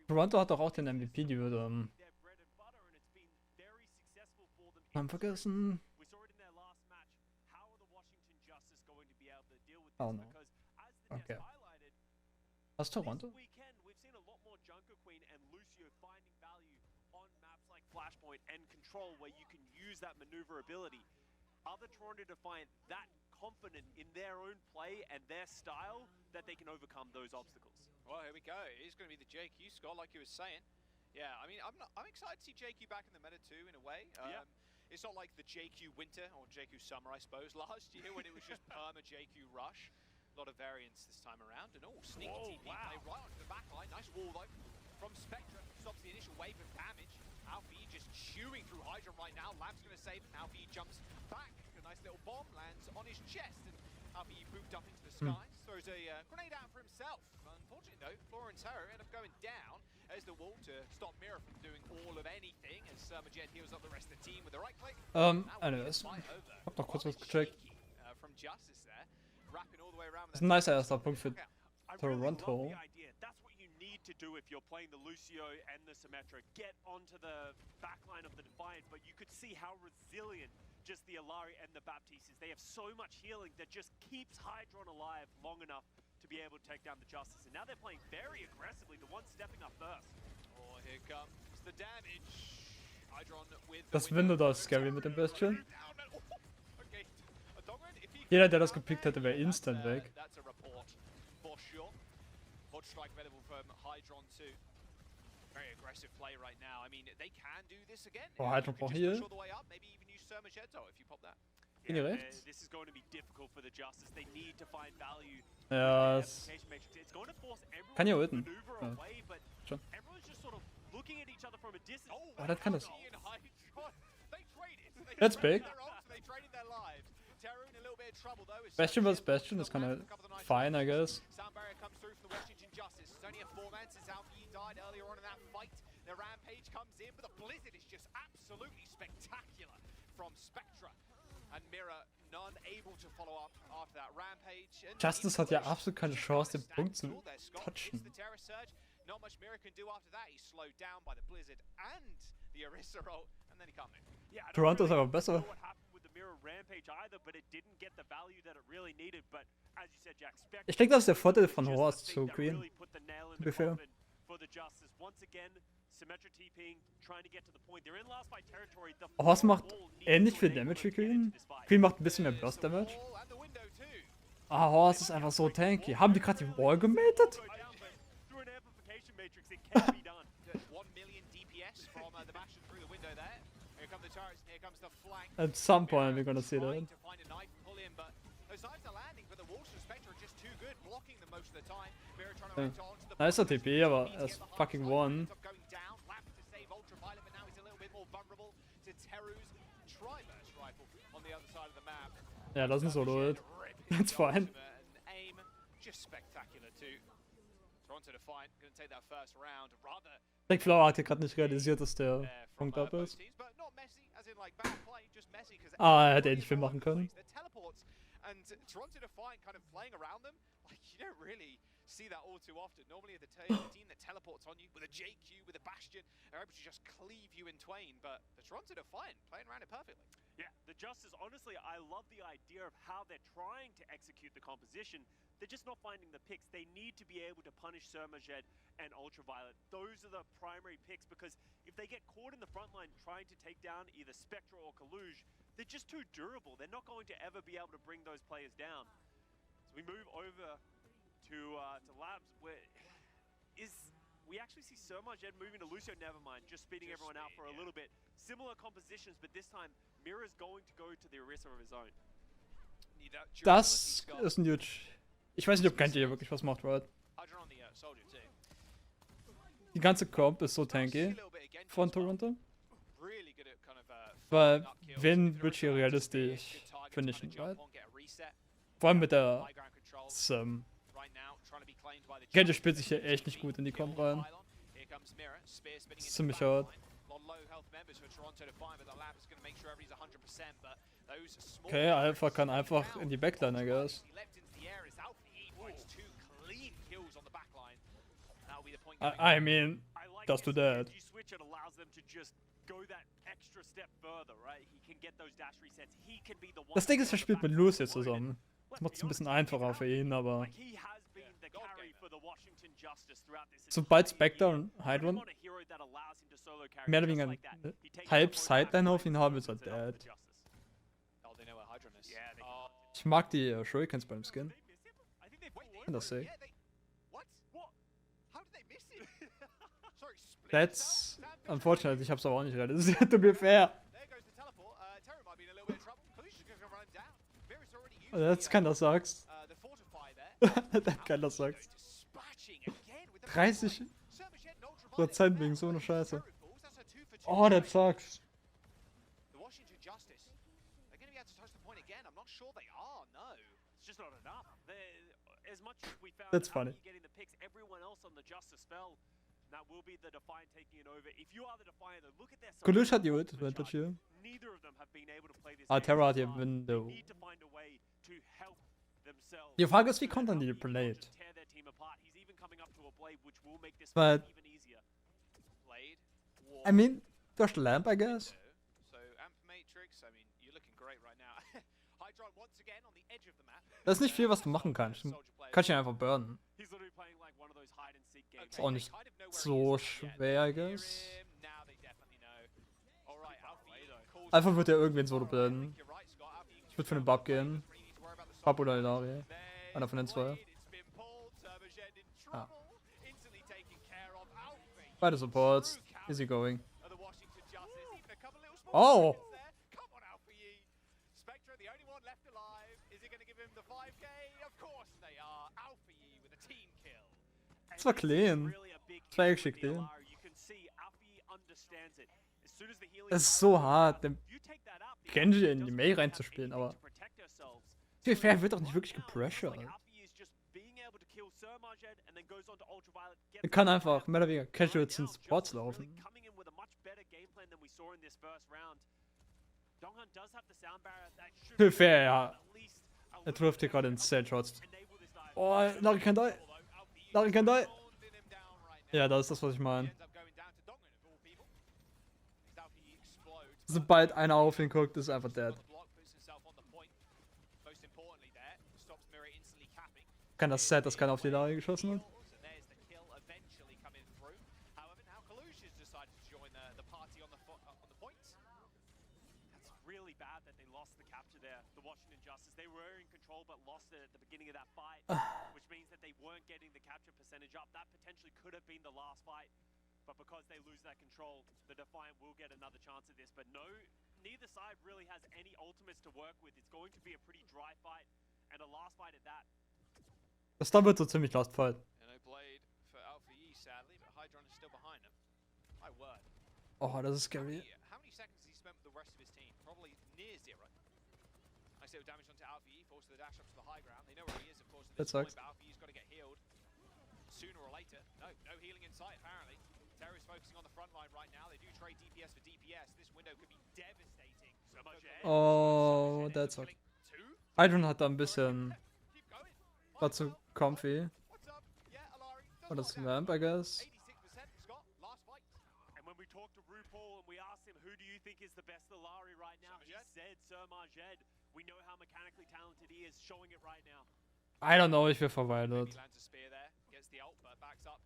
Toronto hat doch auch den MVP, die würde haben vergessen. Oh no. Okay. Was Toronto? Flashpoint and control where you can use that maneuverability. Are the Toronto Defiant that confident in their own play and their style that they can overcome those obstacles? Well, here we go. It is going to be the JQ, Scott, like you were saying. Yeah, I mean, I'm excited to see JQ back in the meta too, in a way. Yeah. It's not like the JQ winter or JQ summer, I suppose, last year when it was just perma JQ rush. A lot of variance this time around, and sneaky TP play right onto the back line. Nice wall though from Spectra, stops the initial wave of damage. Alfie just chewing through Hydra right now. Lab's going to save him. Alfie jumps back. A nice little bomb lands on his chest, and Alfie booped up into the skies. Throws a grenade out for himself. Unfortunately though, Flora and Terror end up going down as the wall to stop Mira from doing all of anything. As Jet heals up the rest of the team with the right click. Anyways. Hab noch kurz was gecheckt. From Justice there, wrapping all the way around. Das ist ein nicer erster Punkt für Toronto. To do if you're playing the Lucio and the Symmetra, get onto the backline of the Defiant, but you could see how resilient just the Alari and the Baptiste is. They have so much healing that just keeps Hydron alive long enough to be able to take down the Justice. And now they're playing very aggressively, the one stepping up first. Oh, here comes the damage. Hydron with das Window da ist scary mit dem Bestien. Jeder, der das gepickt hätte, wäre instant weg. Strike available from Hydron too. Very aggressive play right now. I mean, they can do this again. Oh, Hydron braucht hier. Maybe even use Surmagetto if you pop that. Bin rechts? This is going to be difficult for the Justice. They need to find value. Ja, es kann hier ulten. Ja. Schon. Oh, das kann das. That's big. Bastion vs Bastion, das kann halt fine, I guess. Only a 4-man since Alfie died earlier on in that fight. The rampage comes in, but the blizzard is just absolutely spectacular from Spectra. And Mira none able to follow up after that rampage. Justice hat ja absolut keine Chance, den Punkt zu touchen. Not much Mira can do after that. He's slowed down by the blizzard and the Orisa roll, and then he can't move. Yeah, Toronto ist aber besser. Ich denke, das ist der Vorteil von Horst zu Green. Ungefähr. Horst macht ähnlich viel Damage wie Green. Green macht ein bisschen mehr Burst Damage. Ah, Horst ist einfach so tanky. Haben die gerade die Wall gematet? At some point we're gonna see that. Nicer TP, aber er ist fucking one. Ja, das ist ein Solo-Hit. That's fine. Ich denke, Flower hat hier gerade nicht realisiert, dass der Punkt ab ist. Ah, er hätte eh nicht viel machen können. And Toronto Defiant kind of playing around them, like you don't really see that all too often. Normally the team that teleports on you with a JQ, with a Bastion, are able to just cleave you in twain, but the Toronto Defiant playing around it perfectly. Yeah, the Justice, honestly, I love the idea of how they're trying to execute the composition. They're just not finding the picks. They need to be able to punish Surmajet and Ultraviolet. Those are the primary picks, because if they get caught in the front line trying to take down either Spectra or Kaluge, they're just too durable. They're not going to ever be able to bring those players down. So we move over to Labs, where we actually see Surmajet moving to Lucio. Nevermind, just speeding everyone out for a little bit. Similar compositions, but this time Mira's going to go to the Orisa of his own. Das ist ein huge. Ich weiß nicht, ob Kent hier wirklich was macht, right? Die ganze Comp ist so tanky von Toronto. Weil, wen wird hier realistisch finishen, right? Vor allem mit der Kent spielt sich hier echt nicht gut in die Comp rein. Das ist ziemlich hart. Okay, Alpha kann einfach in die Backline, I guess. that'll be the point going I mean, I like just do his that. Genji switch. It allows them to just go that extra step further, right? He can get those dash resets. He can be the one. Das Ding ist, er spielt mit Lucy zusammen. Das Let's macht es be ein bisschen honest, einfacher für ihn, aber like he has been the carry for the Washington Justice throughout this sobald entire Spectre year. und Put him Hydron on a hero that allows him to solo carry mehr oder just weniger like that. eine He takes halb that Sideline both auf ihn haben, ist er opens it up for dead. the Justice. Oh, they know where Hydron is. Yeah, they Oh, Ich mag die Shurikens beim Skin. They miss him? I think they wait, pulled Kann das sehen. yeah, they... What? What? How did they miss it? Sorry, split That's himself? Sam unfortunate, ich hab's aber auch nicht realisiert, to be fair. There goes the teleport. Terry might be in a little bit of trouble. Kalusha's gonna run down. Varus already used That's the, keiner sagst. the fortify there. Das keiner sagst. Dispatching again with the 30% Surmajet and Ultraviolet wegen so einer Scheiße. miracles. That's a 2 for 2 Oh, that situation. sucks. The Washington Justice. They're going to be able to touch the point again. I'm not sure they are. No. It's just not enough. As much as we found That's Alfie funny. getting the picks, everyone else on the Justice fell. That will be the Defiant taking it over. If you are the Defiant, though, look at their Kalush side hat die Ult of the Advantage chart. hier. Neither of them have been able to play this Ah, game Terra so hat hier far. Window. They need to find a way to help themselves. Die Frage ist, wie So that kontern die Alfie cannot Blade? just tear their team apart. He's even coming up to a Blade, which will make this But- fight even easier. Blade. I mean, durch Lamp, I guess. So, Amp Matrix, I mean, you're looking great right now. Hydron once again on the edge of the map. Das ist nicht viel, was du machen kannst. Du kannst ihn einfach burnen. He's literally playing like one of those hide and seek games. Ist auch nicht so schwer, I guess. Einfach wird er irgendwen solo burnen. Ich würde für den Bub gehen. Bub oder Ilari. Einer von den zwei. Ah. Beide Supports. Easy going. Oh! Spectre, the only one left alive. Is it going to give him the 5k? Of course they are. Alpha Yi with a team kill. Das war clean. Das war echt schick clean. Es ist so hart, den Genji in die May reinzuspielen, aber wie fair, wird doch nicht wirklich gepressured. Er kann einfach mehr oder weniger casual zu den Spots laufen. Wie fair, ja. Er trifft hier gerade in Sage-Shots. Oh, Larry kann die. Larry kann die. Ja, das ist das, was ich meine. Sobald einer auf ihn guckt, ist er einfach dead. Kann das Set, dass keiner auf die Lage geschossen hat? Really bad that they lost the capture there. The Washington Justice, they were in control but lost it at the beginning of that fight, which means that they weren't getting the capture percentage up. That potentially could have been the last fight, but because they lose that control, the Defiant will get another chance at this. But no, neither side really has any ultimates to work with. It's going to be a pretty dry fight, and a last fight at that. Das da wird so ziemlich Last Fight. Oh, das ist scary. How many seconds has he spent with the rest of his team? Probably near zero. I say damage onto Alpha Yi, forces the dash up to the high ground. They know where he is, of course, at That this point, sucks. but Alpha Yi's got to get healed sooner or later. No healing in sight, apparently. Terry's focusing on the front line right now. They do trade DPS for DPS. This window could be devastating. So much Oh, that sucks. Hydron hat da ein bisschen... Keep going. War zu comfy. What's up? Yeah, Alari. Or das Lamp, I guess. 86% Scott, last fight. And when we talked to RuPaul and we asked him who do you think is the best Alari right now, he said Sir Marjed. We know how mechanically talented he is, showing it right now. I don't know, ich will verweilt. He lands a spear there, gets the ult, but backs up.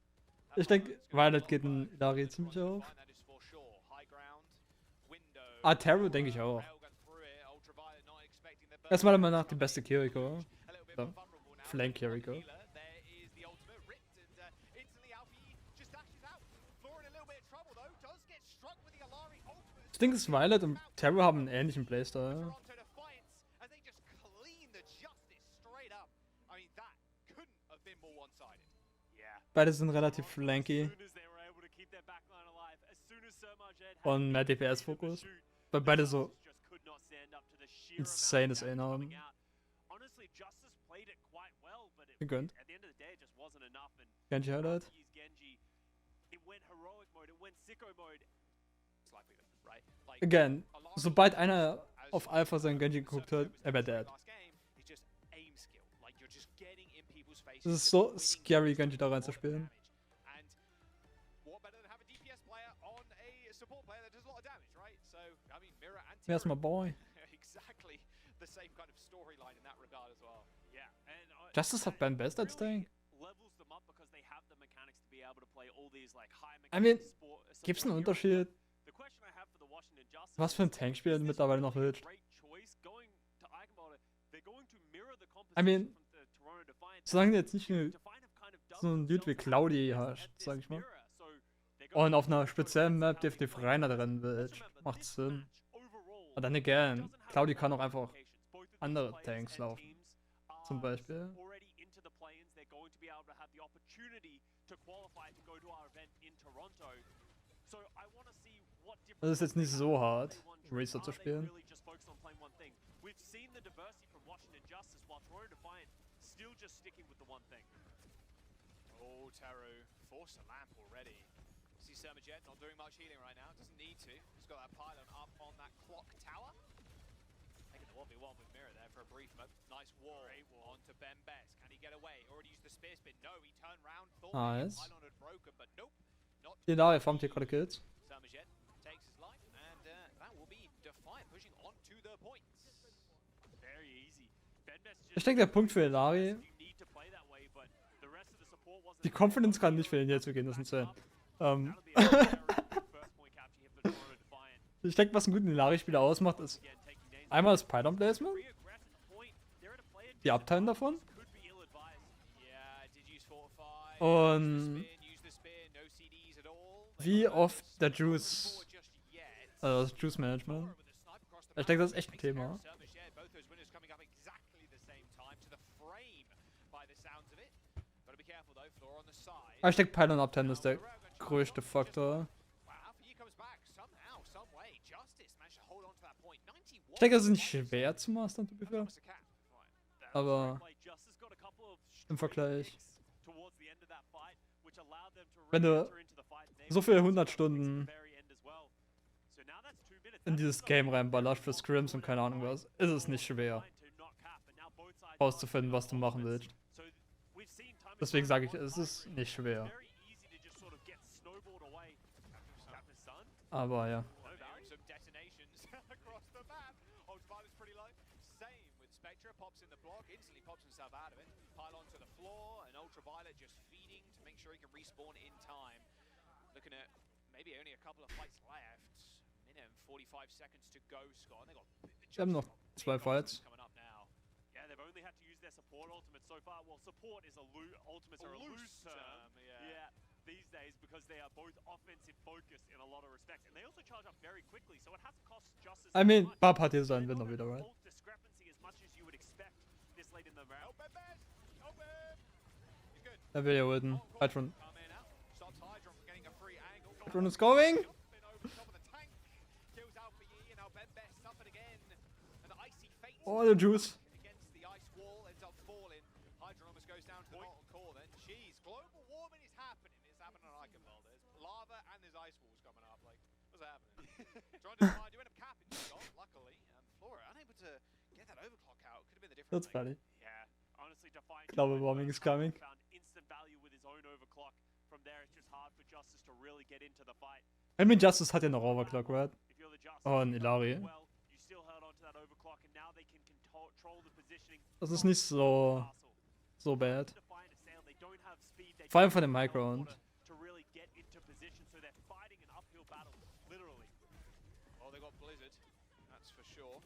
Ich denke, Violet geht in Ilari ziemlich auf. That is for sure. High ground, window. Ah, Terror denke ich auch. Railgun through it, Ultraviolet not expecting the burst. Erstmal immer nach die beste Kiriko. A little bit So. more vulnerable now. Flank Kiriko. Healer, there is the ultimate ripped and instantly Alfie just dashes out. Floor in a little bit of trouble though, does get struck with the Alari ultimate. Ich denke, das Violet und Terror haben einen ähnlichen Playstyle. Toronto Defiance as they just clean the Justice straight up. I mean, that couldn't have been more one-sided. Yeah. Beide sind relativ flanky As soon as they were able to keep their backline alive, as soon as Sir Marjed had und mehr DPS-Fokus. Weil beide so just could not stand up to the sheer insanes amount of Aim damage coming haben. out. Honestly, Justice played it quite well, but it, Gegönnt. at the end of the day, it just wasn't enough. And Genji Highlight. Alfie used Genji. It went heroic mode, it went sicko mode. It's likely, right? Like, Again, Alari sobald einer auf Alpha sein Genji geguckt hat, er wäre dead. last game is just aim skill. Like you're just getting in people's faces. Das ist so scary, Genji da reinzuspielen. And Erstmal Boy. Exactly the same kind of storyline in that regard as well. Yeah, and Justice hat Ben Best als Tank. levels them up because they have the mechanics to be able to play all these like high I mean, mechanics gibt's einen support Unterschied, heroes. The question I have for the Washington Justice was für ein is, Tankspieler is this mittlerweile noch really a hilft? great choice going to Eigenwalder? They're going to mirror the I mean, composition from the Toronto Defiant. solange du jetzt nicht Defiant have kind of done so ein Dude wie themselves Claudi at hast, this sag ich mal. mirror. So they're going Und auf einer to speziellen Map how they definitiv play. reiner rennen Let's willst, remember, macht this Sinn. match overall Aber dann again, doesn't have Claudi a kann lot auch of einfach complications. Both of these andere players Tanks and laufen. teams Zum are Beispiel. already into the play-ins. They're going to be able to have the opportunity to qualify to go to our event in Toronto. So I want to see what different Das ist jetzt nicht so hard, they want to do. Racer zu Are they spielen. really just focused on playing one thing? We've seen the diversity from Washington Justice while Toronto Defiant still just sticking with the one thing. Oh, Teru forced a lamp already. See Sermajet not doing much healing right now. Doesn't need to. He's got that pylon up on that clock tower. Taking the 1v1 with Mirror there for a brief moment. Nice wall onto Ben Best. Can he get away? Already used the spear spin. No, he turned round. Thought maybe Nice. the pylon had broken, but nope. Not Die Lari farmt hier gerade Kills. Sermajet takes his life, and that will be Defiant pushing on to the points. Very easy. Ben Best Ich just denke, der Punkt für Ilari, you need to play that way, but the rest of the support wasn't die Confidence kann nicht für ihn hier zu gehen, das sind 10. That'll be a very first point capture here for the Toronto Defiant. Ich denke, was einen guten Ilari-Spieler ausmacht, ist Again, taking names. einmal das Pylon-Placement, Pretty aggressive point. They're at a play die Uptime davon could be ill-advised. Yeah, did use Fortify. und Use the spear, no CDs at all. wie oft der Juice, Forward just yet. also das Juice-Management. With a snipe across the Ich denke, das ist map. echt ein Thema. Sermajet, both those winners coming up exactly the same time to the frame by the sounds of it. Gotta be careful though, Flora on the side. Aber ich denke, Pylon-Uptime ist der größte Faktor. Wow, Alpha comes back somehow, some way. Justice managed to hold on to that point. 91. Ich denke, das ist nicht schwer zu mastern, to be fair. Almost a cap. Aber im Vergleich, wenn du so viele 100 Stunden in dieses Game reinballerst für Scrims und keine Ahnung was, ist es nicht schwer, rauszufinden, was du machen willst. Deswegen sage ich, es ist nicht schwer. Aber ja. Some detonations across the map. Ultraviolet's pretty low. Same with Spectre. Pops in the block, instantly pops himself out of it. Pylon to the floor, and Ultraviolet just feeding to make sure he can respawn in time. Looking at maybe only a couple of fights left. Minimum 45 seconds to go, Scott. And they got Wir haben noch 2 Fights. coming up now. Yeah, they've only had to use their support ultimate so far. Well, support is ultimates are a loose term. Yeah. These days because they are both offensive focused in a lot of respects, and they also charge up very quickly, so it hasn't cost Justice. I mean, much. Bab hat hier seinen They're Winner not wieder, at right? fault discrepancy as much as you would expect this late in the round. Help him, Ben! Help him! He's good. Er will hier witten. Hydron. Come in out. Stops Hydron from getting a free angle. Hydron is going! Jumping over the top of the tank. Kills Alpha Yi, and now Ben Best suffered again. And the icy fate Oh, der Juice. against the ice wall ends up falling. Hydron almost goes down to the bottom core then. Jeez, global warming is happening. It's happening on Eichenwald. There's lava and there's ice walls coming up. Like, what's happening? Trying to find, you end up capping Scott, luckily. Flora unable to get that overclock out. Could have been the difference. That's funny. Yeah, honestly, Defiant. Global warming is coming. Found instant value with his own overclock. From there, it's just hard for Justice to really get into the fight. I mean, Justice hat ja noch Overclock, right? If you're the Justice, Oh, und you know Ilari. well, you still held on to that overclock, and now they can control the positioning. Das ist nicht so, so bad. Defiant is saying they don't have speed. They Vor allem don't von dem have Micro-Round. to really get into position, so they're fighting an uphill battle, literally. Oh, they got Blizzard. That's for sure.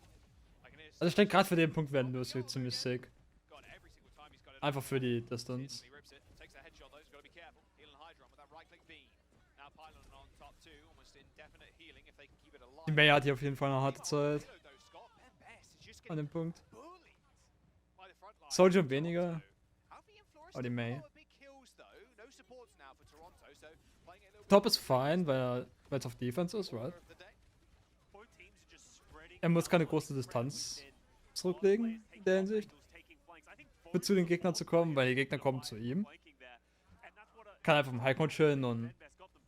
I can hear Also ich denke, gerade für den Punkt werden Lucy ziemlich sick. God, every single time he's got it. Einfach für die Distance. He rips it, takes the headshot though, he's got to be careful. Healing Hydron with that right click beam. Now Pylon on top too, almost indefinite healing if they can keep it alive. Die May hat hier auf jeden Fall eine harte Zeit Reload though, Scott. Ben Best is just an getting dem Punkt. bullied by the front line. Soldier weniger. Alfie and Flora Oh, die still May. got big kills though. No supports now for Toronto, so playing it a little Top bit ist fine, weil es auf Defense ist, right? order of the day. Both teams are just spreading Er muss keine out, große spreading Distanz thin. zurücklegen in der Hinsicht, für zu den Gegnern zu kommen, weil die Gegner kommen zu ihm. Kann einfach im High-Mode chillen und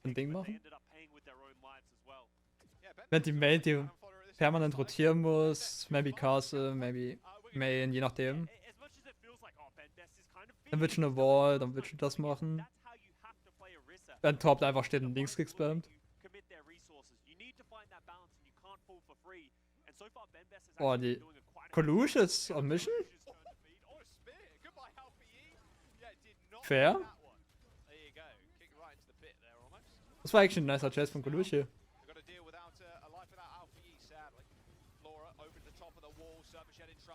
ein Ding machen. Yeah, Ben Wenn die Main die cannon fodder at this permanent rotieren muss, maybe Castle, maybe Main, je nachdem. Dann wird schon eine Wall, dann wird schon das machen. Wenn Top einfach steht und links gespammt. Oh, die Collusions on Mission? Fair. Das war eigentlich ein nicer Chase von Coluche.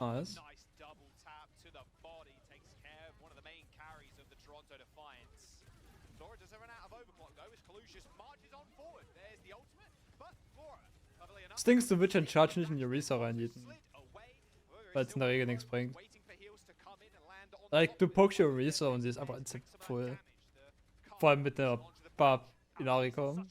Nice. Das Ding ist, du willst den Charge nicht in die Risa reinjeten. Weil es in der Regel nichts bringt. Like, du pokst your Risa und sie ist einfach instant full. Vor allem mit der Bar Ilarico.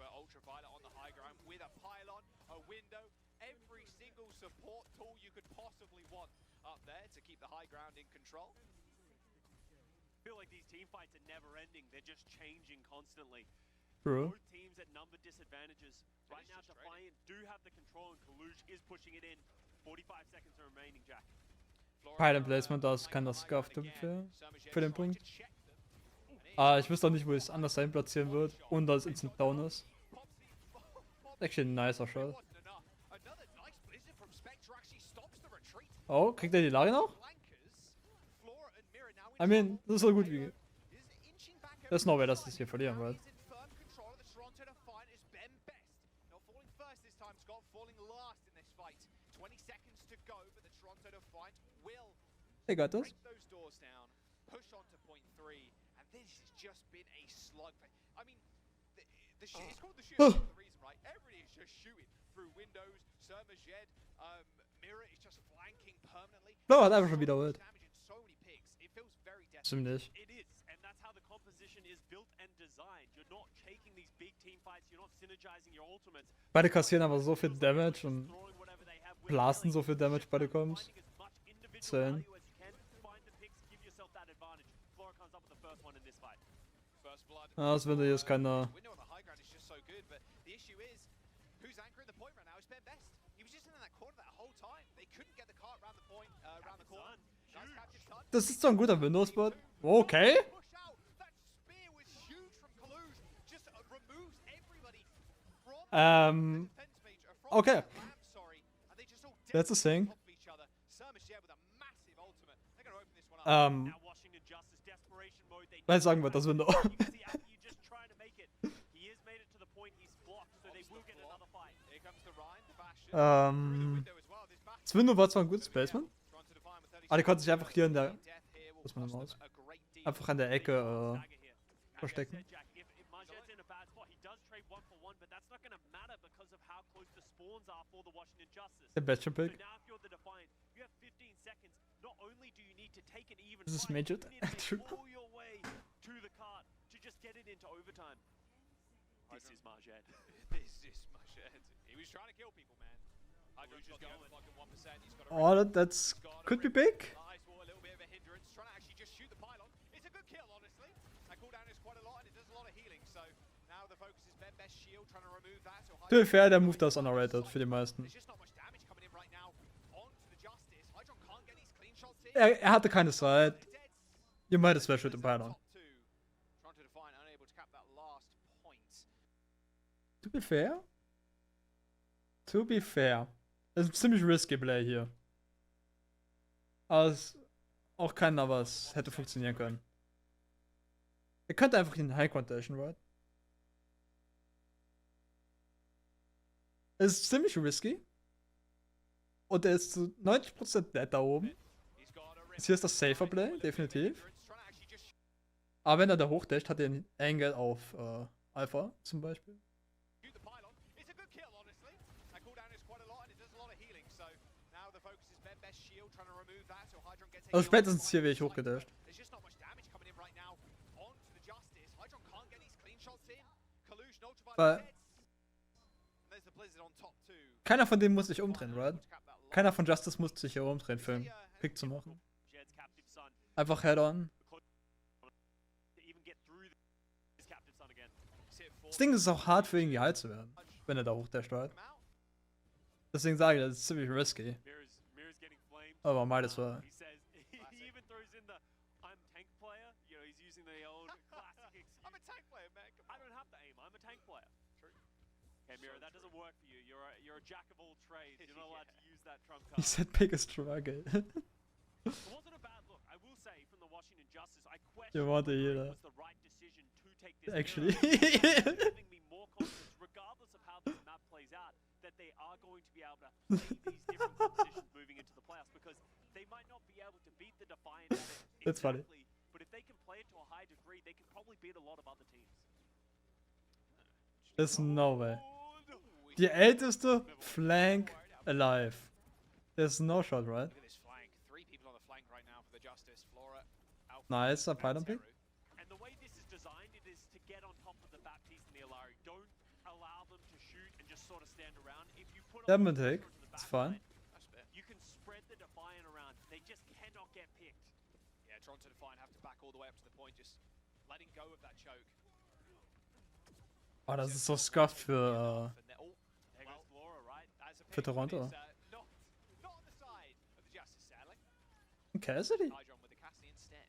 But ultraviolet on the high ground with a pylon, a window, every single support tool you could possibly want up there to keep the high ground in control. I feel like these team fights are never ending, they're just changing constantly. True. Both teams at number disadvantages. Right now Defiant do have the control and Kalush is pushing it in. 45 seconds are remaining, Jack. Pylon Placement, das kann das Scuff für den Punkt. Ah, ich wüsste auch nicht, wo es anders sein platzieren wird, ohne dass es instant down ist. Actually ein nicer Shot. Oh, kriegt er die Lage noch? I mean, das ist so gut wie... Das ist noch wer, dass das hier verlieren wird. They got this. This has just been a slugfest. I mean, the shit is called the shooting for the reason, right? Everybody is just shooting through windows. Surmajed, Mirror is just flanking permanently. No, hat einfach schon wiederholt. So many picks. It feels very Ziemlich. It is, and that's how the composition is built and designed. You're not taking these big team fights, you're not synergizing your ultimates. Beide kassieren aber so viel Damage und blasten so viel Damage bei den Combs. 10. Das Window hier ist keiner. Das ist so ein guter Window-Spot. Okay. Okay. That's a thing. Was sagen wir, das Window? Das Window war zwar ein gutes Placement, aber die konnte sich einfach hier in der... Was ist meine Maus? Einfach an der Ecke verstecken. Der beste Pick. Das ist Major. This is Marjad. This is Marjad. He was trying to kill people, man. Oh, that's could be big. A little bit of a hindrance, trying to actually just shoot the pylon. It's a good kill, honestly. That cooldown is quite a lot, and it does a lot of healing. So now the focus is best shield, trying to remove that. So To be fair, der Move da ist underrated für die meisten. Er hatte keine Zeit. You might as well shoot the pylon. To be fair, das ist ein ziemlich risky Play hier. Aber es auch keiner, was hätte funktionieren können. Er könnte einfach in den High Condition, right? Es ist ziemlich risky. Und er ist zu 90% dead da oben. Das hier ist das safer Play, definitiv. Aber wenn er da hochdasht, hat er einen Angle auf Alpha zum Beispiel. Also spätestens hier wäre ich hochgedasht. Weil keiner von denen muss sich umdrehen, right? Keiner von Justice muss sich hier umdrehen für einen Pick zu machen. Einfach Head-on. Das Ding ist auch hart für ihn geheilt zu werden, wenn er da hochdasht, right? Deswegen sage ich, das ist ziemlich risky. Aber might as well. Mira, that doesn't work for you. You're a jack of all trades. You're not allowed to use that trump He card. said biggest struggle. It wasn't a bad look. I will say, from the Washington Justice, I question You want to whether hear it that. was the right decision to take this Actually. mirror. It's giving me more confidence, regardless of how this map plays out, that they are going to be able to play these different compositions moving into the playoffs, because they might not be able to beat the Defiant at it That's funny. exactly, but if they can play it to a high degree, they can probably beat a lot of other teams. There's no way. Ooh, Die älteste Flank alive. There's no shot, right? Look at this flank. 3 people on the flank right now for the Justice. Flora, Alpha, Nice, a and pylon pick. Teru. And the way this is designed, it is to get on top of the Baptiste and the Alari. Don't allow them to shoot and just sort of stand around. If you put That a will lot of take. pressure onto the It's backline, fine. That's fair. you can spread the Defiant around. They just cannot get picked. Yeah, Toronto Defiant have to back all the way up to the point, just letting go of that choke. Oh, das ist so scuffed für, And they're all- There goes Flora, right? that's a für pity, but Toronto. it's, not on the side of the Justice, sadly. Cassidy. Hydron with the Cassidy instead.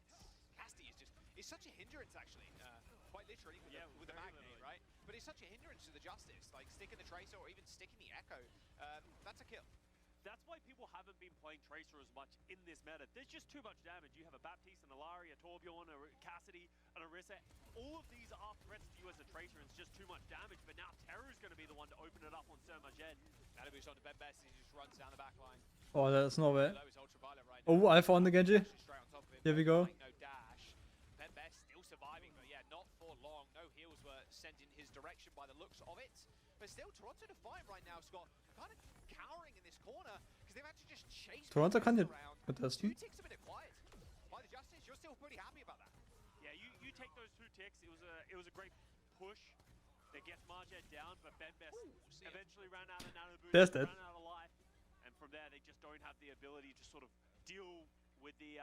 Cassidy is such a hindrance, actually. Quite literally, with the very Magnate, literally. right? But it's such a hindrance to the Justice. Like, sticking the Tracer or even sticking the Echo. That's a kill. That's why people haven't been playing Tracer as much in this meta. There's just too much damage. You have a Baptiste, an Alari, a Torbjorn, a Cassidy, an Orisa. All of these are threats to you as a Tracer, and it's just too much damage. But now Teru's going to be the one to open it up on Surmaged. Now moves on to Ben Best, he just runs down the back line. Oh, there's no way. Low is ultraviolet right now. Oh, Alpha on the Genji. Dashes straight on top of him. Here we go. No dash. Ben Best still surviving, but yeah, not for long. No heals were sent in his direction by the looks of it. But still, Toronto Defiant right now, Scott, kind of cowering in this corner because they've had to just chase Toronto kann Ben hier Best around. contesten. 2 ticks a minute quiet by the Justice. You're still pretty happy about that. Yeah, you take those 2 ticks. It was a great push that gets Marjet down, but Ben Best see ya. eventually ran out of nano boost, There's that. ran out of life, and from there they just don't have the ability to sort of deal with the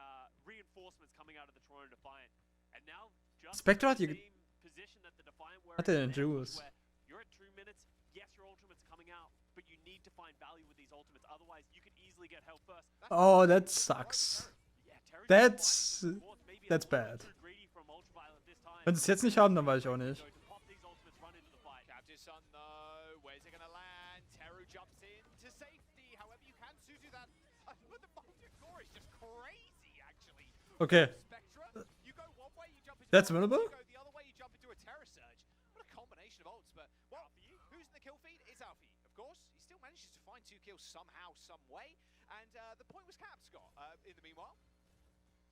reinforcements coming out of the Toronto Defiant. And now just Spectre hat the hier same position that the Defiant were Hat er in den there, Juice? where you're at 2 minutes. Yes, your ultimate's coming out, but you need to find value with these ultimates. Otherwise, you could easily get held first. Oh, that sucks. Yeah, Terry's That's- fighting for the fourth, maybe a that's little bit bad. too greedy from Ultraviolet this time. Wenn sie es jetzt nicht haben, dann weiß ich auch nicht. So to pop these ultimates, run into the fight. Captive Sun though, where's it gonna land? Teru jumps in to safety. However, you can Suzu that. But the Bolted core is just crazy, actually. Okay. Spectra, you go one way, you jump into That's one, winnable? You go the other way, you jump into a Terror Surge. What a combination of ults, but well, who's in the kill feed? It's Alfie, of course. He still manages to find 2 kills somehow, some way, and the point was capped, Scott. In the meanwhile,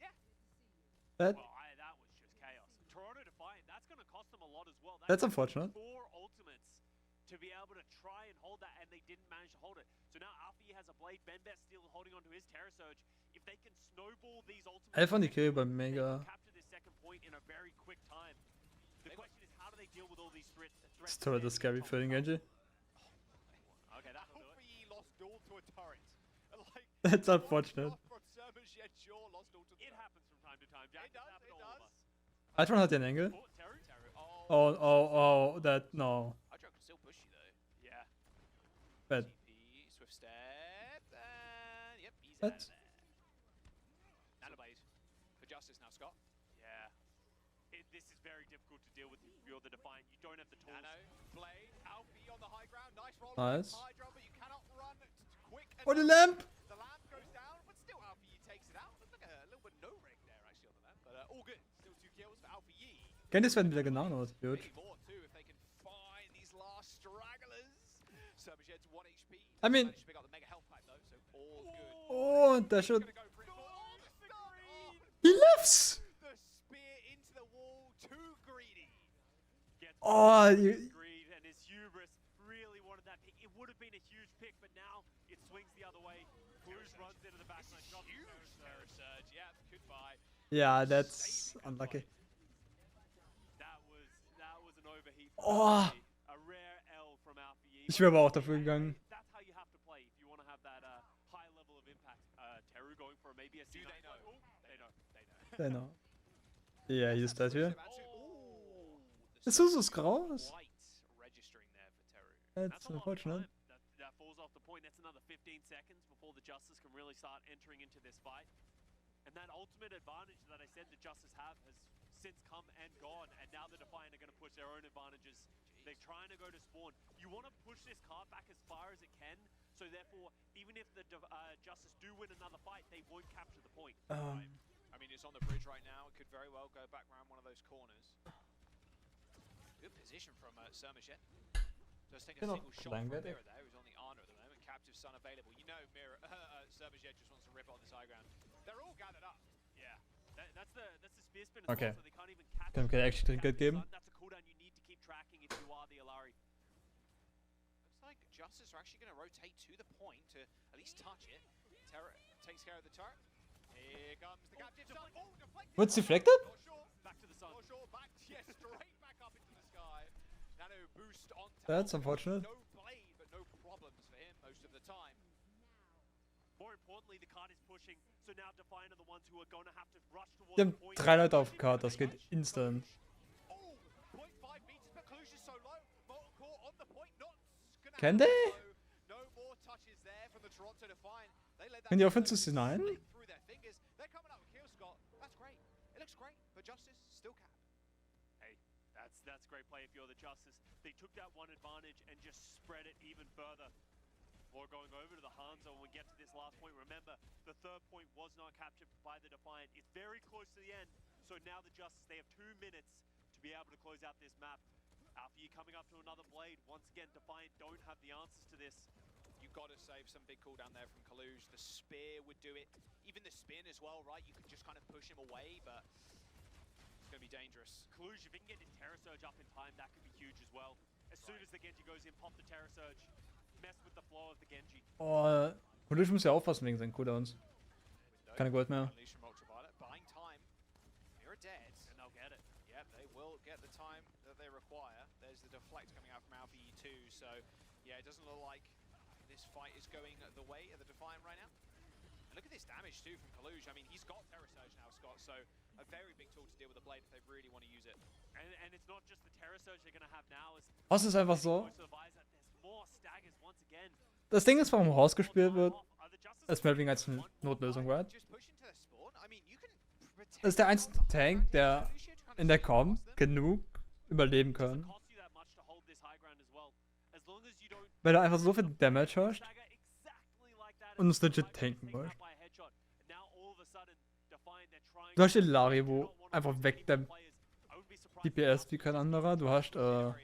yeah. That, Well, that was just chaos. Toronto Defiant, that's going to cost them a lot as well. That's unfortunate. 4 ultimates to be able to try and hold that, and they didn't manage to hold it. So now Alfie has a blade, Benbest still holding onto his Terror Surge. If they can snowball these ultimates, Alpha on die Kill bei they Mega. can capture this second point in a very quick time. The question is, how do they deal with all these threats? Das Turret ist scary für den Genji. Okay, that'll do it. Alfie lost duel to a turret. Like, That's unfortunate. From Surge, yet sure, lost duel to It happens from time to time, Jack. It does, It's happened it to all of does. us. Hydron hat den Engel. Oh, Teru? Oh, that, no. Hydro can still push you though. Yeah. Bad. TP, Swift Step, and yep, he's What? out of there. Nanoblade for Justice now, Scott. Yeah. This is very difficult to deal with if you're the Defiant. You don't have the tools. Nano, Blade, Alfie on the high ground, nice roll. Nice. Hydro, but you cannot run quick Oh, the enough. lamp! The lamp goes down, but still Alfie takes it out. Looks like a little bit no ring there actually on the lamp, but all good. Still 2 kills for Alfie Yee. Genjis werden wieder genannt. Gut. Maybe more too if they can find these last stragglers. Surmajed's 1 HP. I mean- Managed to pick up the mega health pack though, so all good. Oh, und der should. Gonna go for it. Oh, the screen! He lives! The spear into the wall, too greedy. Gets Oh, his you, greed and his hubris really wanted that pick. It would have been a huge pick, but now it swings the other way. Blues runs into the backline. drops the Huge Terror Terror Surge, yeah, goodbye. yeah, that's unlucky. That was an overheat. Oh. A rare L from Alfie. Ich wäre aber auch dafür gegangen. That's how you have to play if you want to have that high level of impact. Teru going for maybe a Do C9. they know? Oh, they know. They know. They know. Yeah, he's dead here. Oh, Ist Suzus graus? White registering there for Teru. That's a lot of unfortunate. time. That falls off the point. That's another 15 seconds before the Justice can really start entering into this fight. And that ultimate advantage that I said the Justice have has since come and gone, and now the Defiant are going to push their own advantages. They're trying to go to spawn. You want to push this card back as far as it can, so therefore, even if the Justice do win another fight, they won't capture the point. Right. I mean, it's on the bridge right now. It could very well go back around one of those corners. Good position from Sermajet. Just take a Genau, single shot from langweilig. Mirror there, who's on the Arna at the moment. Captive Sun available. You know, Sermajet just wants to rip on this high ground. They're all gathered up. Yeah, that's the spear spin as Okay. well, so they can't even catch Kann mir actually Trinkgeld geben. That's a cooldown you need to keep tracking if you are the Alari. Looks like Justice are actually going to rotate to the point to at least touch it. Terror takes care of the turret. Here comes the captive Sun. Oh, deflected. What's deflected? Not sure. Back to the sun. Not sure. Back, yeah, straight back up into the sky. Nano boost on. That's unfortunate. No blade, but no problems for him most of the time. More importantly, the card is pushing, so now Defiant are the ones who are going to have to rush towards Die haben the point. 3 Leute auf Card, das geht instant. Oh, 0.5 meters, but Cluj is so low. Molten Core on the point, not gonna Can happen, they? so no more touches there from the Toronto Defiant. They let that Können die go aufhören zu hinein? slip through their fingers. They're coming up with kill, Scott. That's great. It looks great, but Justice still capped. Hey, that's great play if you're the Justice. They took that one advantage and just spread it even further. Or going over to the Hanzo when we get to this last point. Remember, the third point was not captured by the Defiant. It's very close to the end, so now the Justice, they have 2 minutes to be able to close out this map. After you coming up to another blade, once again, Defiant don't have the answers to this. You've got to save some big cooldown there from Kaluj. The spear would do it. Even the spin as well, right? You can just kind of push him away, but it's going to be dangerous. Kaluj, if he can get his Terror Surge up in time, that could be huge as well. As soon as the Genji goes in, pop the Terror Surge. Mess with the flow of the Genji. Oh, Polish muss ja aufpassen wegen seinen Cooldowns. Keine Gold mehr. Unleash from Ultraviolet, buying time. Mirror dead. And they'll get it. Yep, they will get the time that they require. There's the deflect coming out from Alpha E2, so yeah, it doesn't look like this fight is going the way of the Defiant right now. And look at this damage too from Kaluj. I mean, he's got Terror Surge now, Scott, so a very big tool to deal with the blade if they really want to use it. And it's not just the Terror Surge they're going to have now. Horst ist einfach so. There's more staggers once again. Das Ding ist, warum Horst gespielt wird, ist mehr wegen als eine Notlösung, right? Just push into the spawn. I mean, you can protect Das ist der einzige Tank, der in der Com genug überleben kann. Cost you that much to hold this high ground as well. As long as you don't Weil er einfach so viel Damage hast stagger exactly like that und as es legit Defiant tanken taken out willst. by a headshot. Now all of a sudden, Defiant, they're trying Du hast den to- Lari, they do wo not wanna einfach lose weg any more der players. I wouldn't be surprised if DPS wie kein anderer. Du hast areas.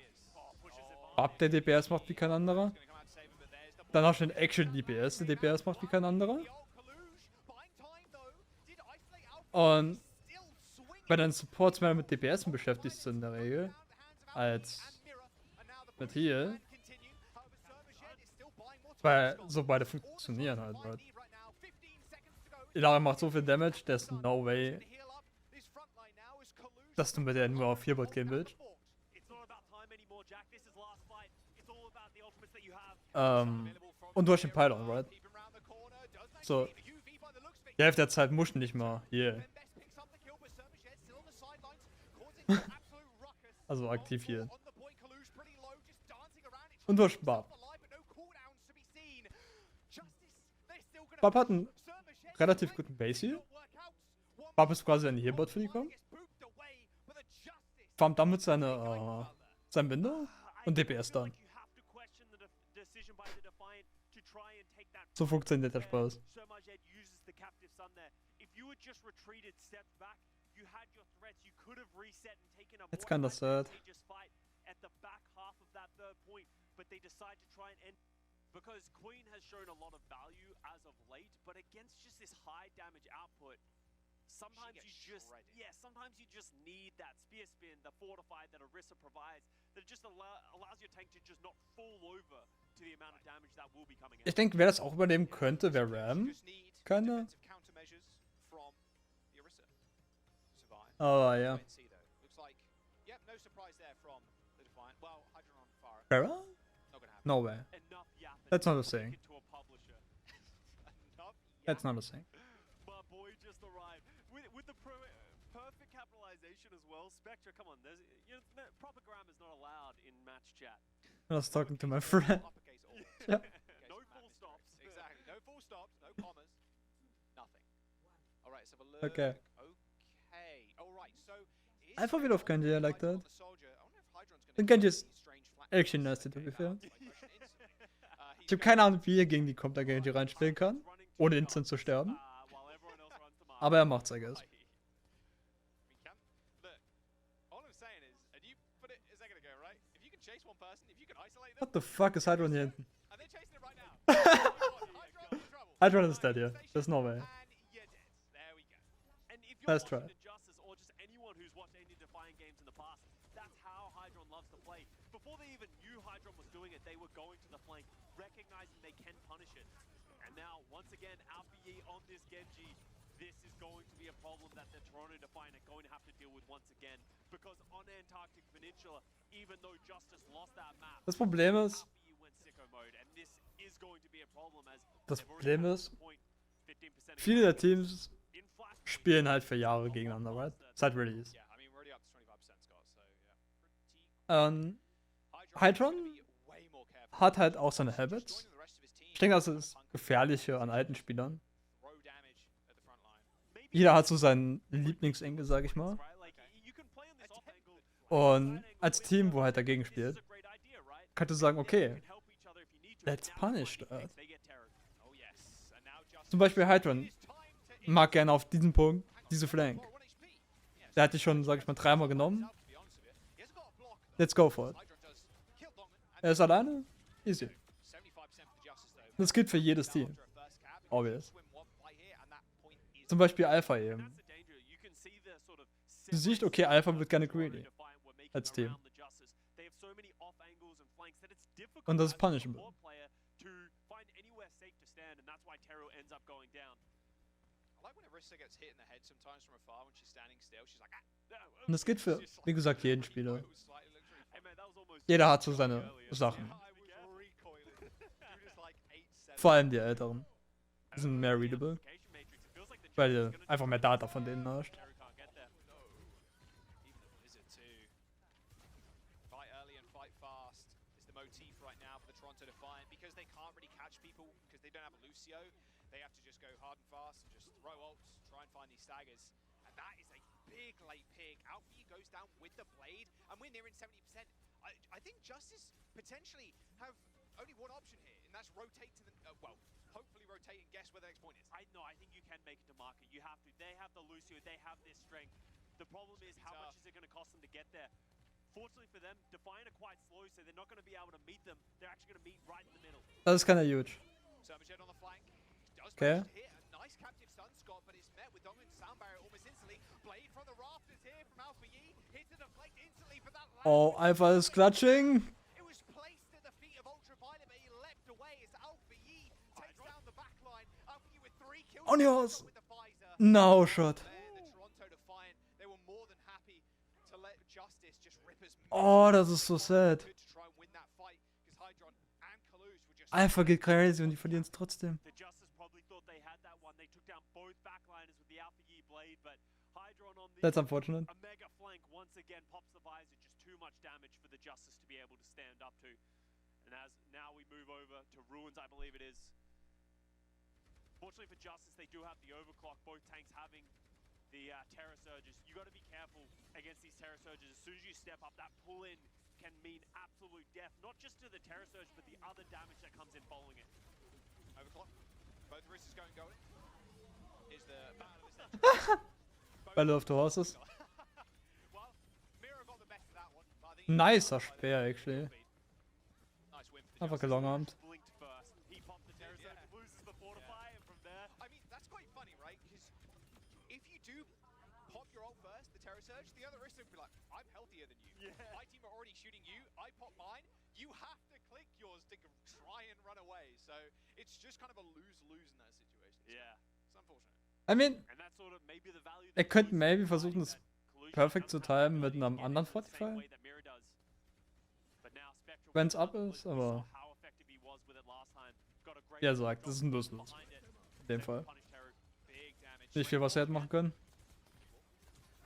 pushes advantage. Bab, der DPS macht wie kein anderer. Gonna come out to save him, but there's the Dann hast du den Actual DPS, der DPS macht wie kein anderer. The old Kaluj buying time though. Did isolate Alpha. Und Still swinging. bei den Supports mehr mit DPS beschäftigt sind in der Regel, als mit Heal, weil so beide funktionieren halt. Right? Ilari macht so viel Damage, there's no way, dass du mit der nur auf 4 Bot gehen willst. It's not about time anymore, Jack. This is last fight. It's all about the ultimates that you have. Und du hast den Pylon, right? So, die Hälfte der Zeit musst du nicht mal hier. Also aktiv hier. Und du hast Bab. Bab hat einen relativ guten Base hier. Bab ist quasi ein Healbot für die kommen. Farmt damit seine, sein Binder und DPS dann. So funktioniert der Spaß. Jetzt kann das Third. Because Queen has shown a lot of value as of late, but against just this high damage output, sometimes you just sometimes you just need that spear spin, the fortified that Orisa provides, that just allows your tank to just not fall over to the amount of damage that will be coming Ich out. denke, wer das auch überleben könnte, wäre Ram. Keine. Aber ja. Farah? No way. Enough yapping. That's not a thing. Into a publisher. That's not a thing. My boy just arrived with the perfect capitalization as well. Spectre, come on, there's proper grammar is not allowed in match chat. I was talking to my friend. Yeah. No full stops. Exactly. No full stops, no commas, nothing. All right, let's have a look. Okay. Okay. All right. So is Alpha will auf Genji, I like Hydron on that. the soldier? I wonder if Hydron's gonna Den get Genji ist any strange flank actually plays nasty, to today. be fair. That was my question instantly. Ich habe keine Ahnung, wie er gegen die Kommt Genji reinspielen kann, ohne instant zu sterben. Aber er macht's, I guess. What the fuck ist Hydron hier hinten? Hydron is dead here. There's no way. Nice try. That's how Hydron loves to play. Before they even knew Hydron was doing it, they were going to the flank, recognizing they can punish it. And now, once again, Alpha on this Genji. This is going to be a problem that the Toronto Defiant are going to have to deal with once again. Because on Antarctic Peninsula, even though Justice lost that map, Das Problem ist, Alpha went sicko mode, and this is going to be a problem as das they've already Problem had ist, the point 15% viele der Teams in Flashpoint. spielen halt für Jahre gegeneinander, right? Seit Release. Yeah, I mean, we're already up to 25%, Scott, so yeah. Hydron Gonna be way more careful. hat halt auch seine Habits. Joining the rest of his team. Ich denke, das ist das Gefährliche an alten Spielern. Throw damage at the front line. Jeder hat so seinen Lieblingsengel, sag ich mal. Und als Team, wo halt dagegen spielt, kannst du sagen, okay, let's punish that. Oh yes. And now Justice Zum Beispiel Hydron is time to mag gerne auf diesen Punkt diese Flank. Oh, 1 HP. Yes. Der hat die schon, sag ich mal, dreimal genommen. To be honest with you. He hasn't got a block though. Let's go for it. Hydron does kill Longman and Er ist alleine? Easy. 75% for Justice though. Das gilt für jedes Team. After a first cap, Obvious. swim one play here and that point is Zum Beispiel Alpha eben. Du siehst, okay, Alpha wird gerne greedy als Team. Und das ist punishable. I like when Arista gets hit in the head sometimes from afar when she's standing still. She's like, Und das gilt für, wie gesagt, jeden Spieler. slightly looks really Jeder hat so seine Sachen. I was recoiling. You just like 8-7. Vor allem die Älteren. Die sind mehr readable. Weil du einfach mehr Data von denen hast. Even the Blizzard too. Fight early and fight fast is the motif right now for the Toronto Defiant because they can't really catch people because they don't have a Lucio. They have to just go hard and fast and just throw ults, try and find these staggers. And that is a big late pick. Alfie goes down with the blade and we're nearing 70%. I think Justice potentially have only one option here and that's rotate to the, well, hopefully rotate and guess where the next point is. I think you can make it to market. You have to. They have the Lucio. They have their strength. The problem is how much is it going to cost them to get there. Fortunately for them, Defiant are quite slow, so they're not going to be able to meet them. They're actually going to meet right in the middle. Das ist keiner huge. Sermaged on the flank. Does Okay. manage to hit a nice captive stun, Scott, but it's met with dominant sound barrier almost instantly. Blade from the rafters here from Alpha Yi. Hits the deflect instantly, but that Oh, Alpha ist clutching. it was placed at the feet of Ultraviolet, but he leapt away as Alpha Yi takes down the backline. Alpha Yi with 3 kills. On yours. With the visor. No shot. There, the Toronto Defiant, they were more than happy to let Justice just rip as Oh, das ist so sad. could to try and win that fight because Hydron and Kalush were just Alpha geht crazy und die verlieren es trotzdem. The Justice probably thought they had that one. They took down both backliners with the Alpha Yi blade, but Hydron on the That's unfortunate. a mega flank once again pops the visor. Just too much damage for the Justice to be able to stand up to. And as now we move over to Ruins, I believe it is. Fortunately for Justice, they do have the overclock. Both tanks having the Terror Surges. You got to be careful against these Terror Surges. As soon as you step up, that pull-in can mean absolute death. Not just to the Terror Surge, but the other damage that comes in following it. overclock. Both wrists going golden. Is the battle of the Battle of the Horses. Well, Mira got the best of that one. But I think Nicer Speer, actually. nice win for Einfach Justice. gelongarmt. Blinked first. He popped the Terror Surge, Yeah. loses the Fortify, and from there... I mean, that's quite funny, right? Because if you do pop your ult first, the Terror Surge, the other wrist will be like, I'm healthier than you. Yeah. My team are already shooting you. I pop mine. You have to click yours to try and run away. So it's just kind of a lose-lose in that situation. So Yeah. it's unfortunate. I mean, And that's sort of maybe the value er that könnte Collusion maybe provides, versuchen, das that Collusion perfekt zu doesn't have the timen mit ability to einem get anderen in the same Fortify. way that Mira does. But now Spectral Wenn's with up the ist, we aber saw how effective he was with it last time. Got a great wie er sagt, shot das ist ein Lose-Lose. behind it. In dem Fall. Punish Terror, big damage. Nicht viel, was er hätte machen können.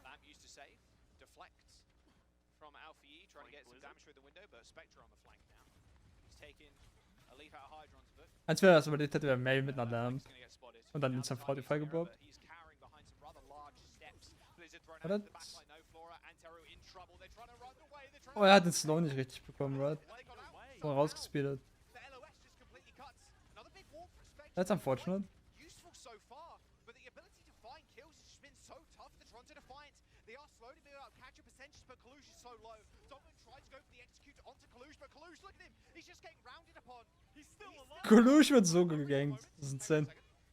Lamp used to save, deflects from Alpha E, trying to get some damage through the window, but Spectre on the flank now. He's taking a leaf out of Hydron's book. Als wäre das überlebt hätte, wäre May mit einer Lamp. He's gonna get spotted. Und dann Outside instant Fortify Mira, gebombt. but he's cowering behind some rather Oder? The backline, no Flora and Teru in trouble. They're trying to run away. They're trying Oh, er hat den Slow nicht richtig bekommen, right? They got out. So rausgespeedet. The LOS just completely cuts. Another big wall from Spectre. That's unfortunate. Useful so far, but the ability to find kills has just been so tough for the Toronto Defiant. They are slowly building up capture percentages, but Kalush is so low. Donovan tries to go for the execute onto Kalush, but Kalush, look at him. He's just getting rounded upon. He's still alive. Kalush wird so gegankt. Das ist insane.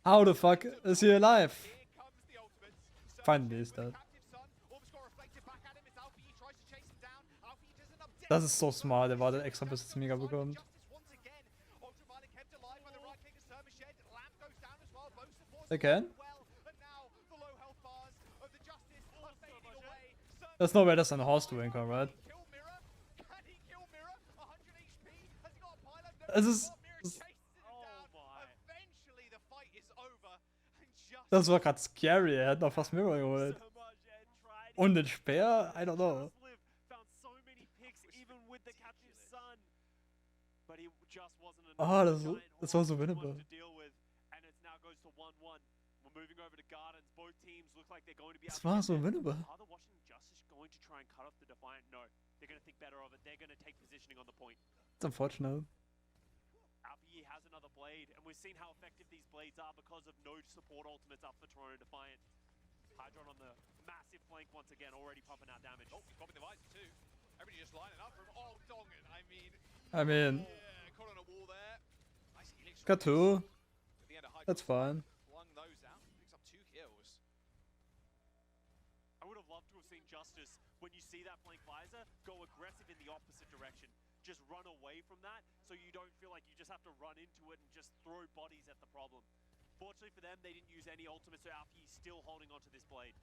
How the fuck is he alive? Here comes the ultimate. Finally is that. Captive Sun almost got reflected back at him as Alfie tries to chase him down. Alfie doesn't update. Das ist so smart. Er wartet extra, bis es mega bekommt. Justice once again. Ultraviolet kept alive by the right click of Sermashed. Lamp goes down as well. Both supports Again? well. And now the low health bars of the Justice are fading away. There's no way that's an horse doing, right? Kill Mirror. Can he kill Mirror? 100 HP. Has he got a pile of Es ist. Mirror chases him down. Eventually the fight is over. And Justice Das war gerade scary. Er hat noch fast Mirror geholt. Und den Speer? I don't know. Found so many picks even with the captive Sun. But he just wasn't enough. Ah, das war so Giant winnable. to deal with, and it now goes to 1-1. We're moving over to Gardens. Both teams look like they're going to be Das able to war get so there. winnable. Are the Washington Justice going to try and cut off the Defiant? No. They're going to think better of it. They're going to take positioning on the point. It's unfortunate. Alfie has another blade, and we've seen how effective these blades are because of no support ultimates up for Toronto Defiant. Hydron on the massive flank once again, already pumping out damage. Oh, he's popping the visor too. Everybody just lining up for him. Oh, Dongan. I mean, yeah, caught on a wall there. Nice helix. got two. At the end of Hydron That's fine. flung those out. Picks up 2 kills. I would have loved to have seen Justice, when you see that flank visor, go aggressive in the opposite direction. Just run away from that, so you don't feel like you just have to run into it and just throw bodies at the problem. Fortunately for them, they didn't use any ultimates, so Alfie's still holding onto this blade.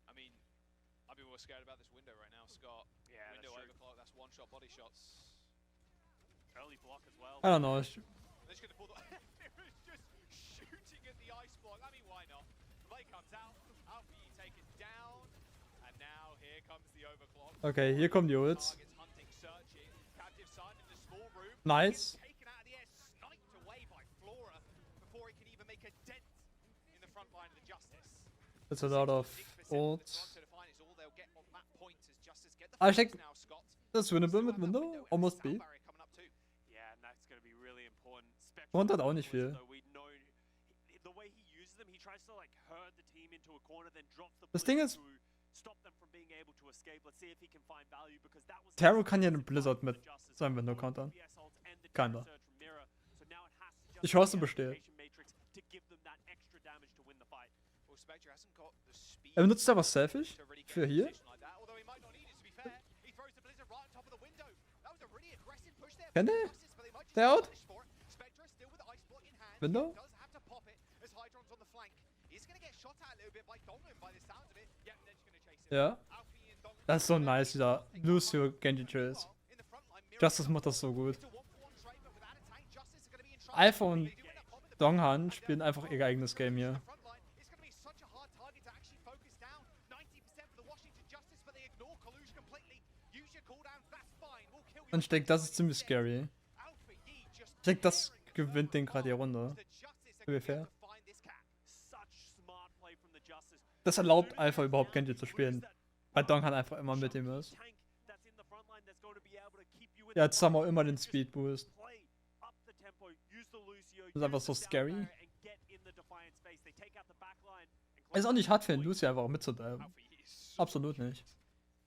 I mean, I'd be more scared about this window right now, Scott. Yeah, Window that's true. overclock, that's one-shot body shots. Early block as well. I don't know. They're just gonna pull the... Mirror's just shooting at the ice block. I mean, why not? Blade comes out, Alfie taken down, and now here comes the overclock. Okay, hier kommen die Ults. Targets hunting, searching. Captive Sun in the small room. Nice. Taken out of the air, sniped away by Flora before he can even make a dent in the front line of the Justice. That's a lot of 6% of ults. the Toronto Defiant is all they'll get on that point as Justice get the I focus think now, Scott. that's winnable mit Still have that Window. window and Almost the B. sound barrier coming up too. Yeah, and that's going to be really important. Front hat auch nicht viel. Though we know the way he uses them, he tries to like herd the team into a corner, then drops the Das Ding blitz ist- to stop them from being able to escape. Let's see if he can find value because that was Taro kann ja den Blizzard mit seinem Window countern. Kinda. Die Chance besteht. Well, Spectre hasn't got the speed Er benutzt aber selfish to really get für in a hier. position like that, although he might not need it, to be fair. He throws the Blizzard right on top of the window. That was a really aggressive push there. Can for they? Justice, but they might just They get out? punished for it. Spectre still with the ice block in hand. Window? He does have to pop it as Hydron's on the flank. He's going to get shot at a little bit by Dongan by the sounds of it. Yeah, they're just going to chase him. Ja. Alfie and Dongan Das ist so nice, dieser Lucio Genji Chase. in the front line. Mirror Justice macht das so gut. It's a 1-for-1 trade, but without a tank, Justice are going to be in trouble. Alpha und They do end up popping the Donghan spielen einfach ihr eigenes Game hier. front line. It's going to be such a hard target to actually focus down. 90% for the Washington Justice, but they ignore Kalush completely. Use your cooldowns, that's fine. We'll kill you. Und ich denke, das ist ziemlich scary. Alpha Yi just Ich denke, das gewinnt den gerade die Runde. the Justice are To be going to fair. find this cat. Such smart play from the Justice. Das erlaubt Alpha überhaupt Genji zu spielen. Weil Donghan einfach immer mit ihm ist. Tank that's in the front line that's going to be able to keep you in Er the hat somehow fight. immer den Just Speed Boost. play up the tempo, use the Lucio, ist einfach use so the sound scary. barrier and get in the Defiant space. They take out the back line and Ist auch close nicht down hart the für ihn, point. Lucio einfach mitzudiven. Alpha Yi is so Absolut good. nicht.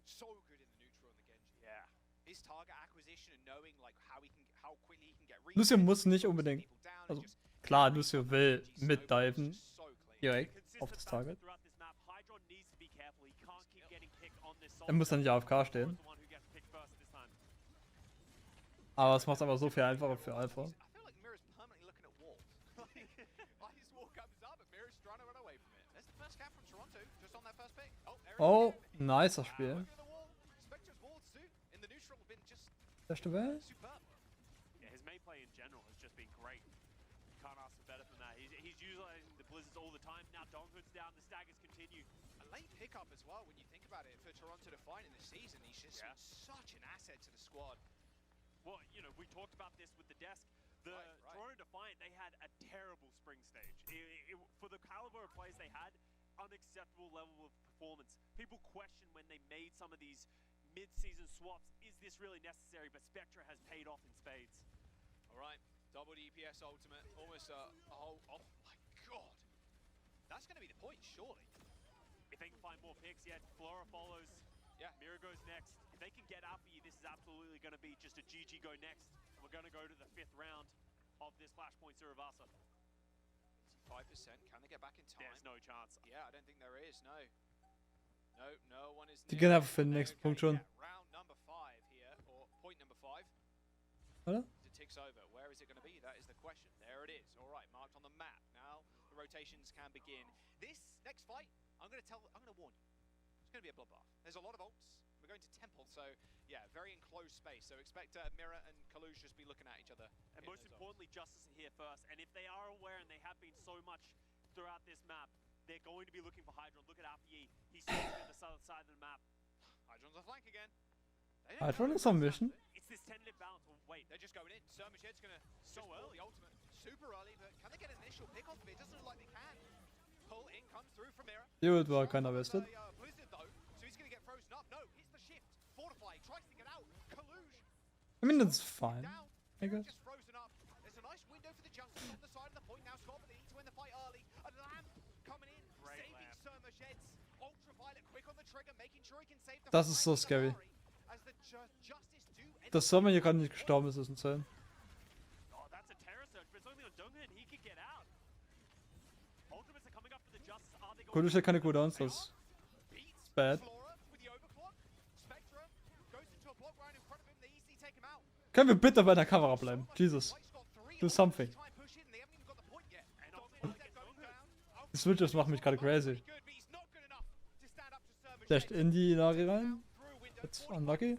So good in the neutral and the Genji. Yeah. His target acquisition and knowing like how quickly he can get Lucio reset, muss nicht focus unbedingt. people down, Also it's just klar, Lucio will Genji mitdiven. snowballs just so clean. Direkt Consistent auf das battles Target. throughout this map. Hydron needs to be careful. He can't keep getting picked on this Er muss dann nicht solid. AFK stehen. The one who gets picked first this time. Aber es macht es aber so viel einfacher für Alpha. I feel like Mirror's permanently looking at walls. Like his wall comes up, but Mirror's trying to run away from it. There's the first cap from Toronto, just on that first pick. Oh, there it Oh, is. nicer Wow, Spiel. look at the wall. Spectre's walls too in the neutral have been just Beste Welt. superb. Yeah, his main play in general has just been great. Can't ask for better than that. He's utilizing the blizzards all the time. Now Donghood's down, the staggers continue. A late pickup as well when you think about it for Toronto to find in the season. He's just Yeah. such an asset to the squad. Well, you know, we talked about this with the desk. The Right. Toronto Defiant, they had a terrible spring stage. For the caliber of players they had, unacceptable level of performance. People question when they made some of these mid-season swaps, is this really necessary? But Spectra has paid off in spades. All right, double DPS ultimate, almost a whole. Oh my god, that's going to be the point, surely. If they can find more picks, yeah, Flora follows. Yeah, Mira goes next. If they can get Alpha, this is absolutely going to be just a GG go next. And we're going to go to the 5th round of this Flashpoint Surabasa. 5%. Can they get back in time? There's no chance. Yeah, I don't think there is. No. No one is. Die gehen einfach für den nächsten Punkt schon. Round number 5 here, or point number 5. Oder? It ticks over. Where is it going to be? That is the question. There it is. All right, marked on the map. Now the rotations can begin. This next fight, I'm going to warn you. It's going to be a bloodbath. There's a lot of ults. We're going to Temple, so yeah, very enclosed space. So expect Mira and Kalush just be looking at each other. And most importantly, Justice are here first. And if they are aware, and they have been so much throughout this map, they're going to be looking for Hydron. Look at Alpha Yi. He's sitting at the southern side of the map. Hydron's on flank again. Hydron is on mission. It's this tentative balance. Oh, wait, they're just going in. Surmashed's going to so early. The ultimate. Super early, but can they get an initial pick off of it? Doesn't look like they can. Pull in comes through from Mira. Hier war keiner wasted. Blizzard though, so he's going to get frozen up. No, hits the shift. Fortify, tries to get out. Kalush. I mean, that's fine, I guess. Just frozen up. There's a nice window for the Justice on the side of the point now. Scott, but they need to win the fight early. A lamp coming in, saving Surmashed's ultraviolet quick on the trigger, making sure he can save the. Das ist so scary. Dass Sommer hier gerade nicht gestorben ist, ist insane. Oh, that's a terror surge, but it's only on Dunghan. He could get out. Ultimates are coming up for the Justice. Are they Gut, ich hätte keine Cooldowns, das ist bad. Können wir bitte bei der Kamera bleiben? Jesus. Do something. Die Switches machen mich gerade crazy. Dasht in die Lage rein. That's unlucky.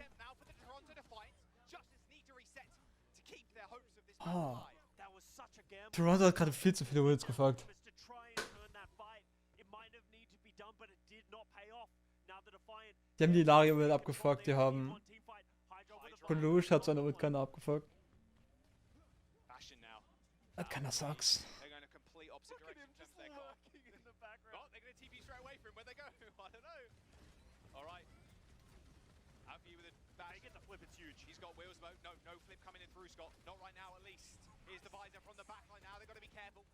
Ah. Toronto hat gerade viel zu viele Wins gefuckt. Die haben die Lage Win abgefuckt, die haben Kalush hat seine Ult keiner abgefuckt. That kinda sucks. It's huge. He's got wheels mode. No flip coming in through, Scott. Not right now, at least. Here's the visor from the backline now. They've got to be careful.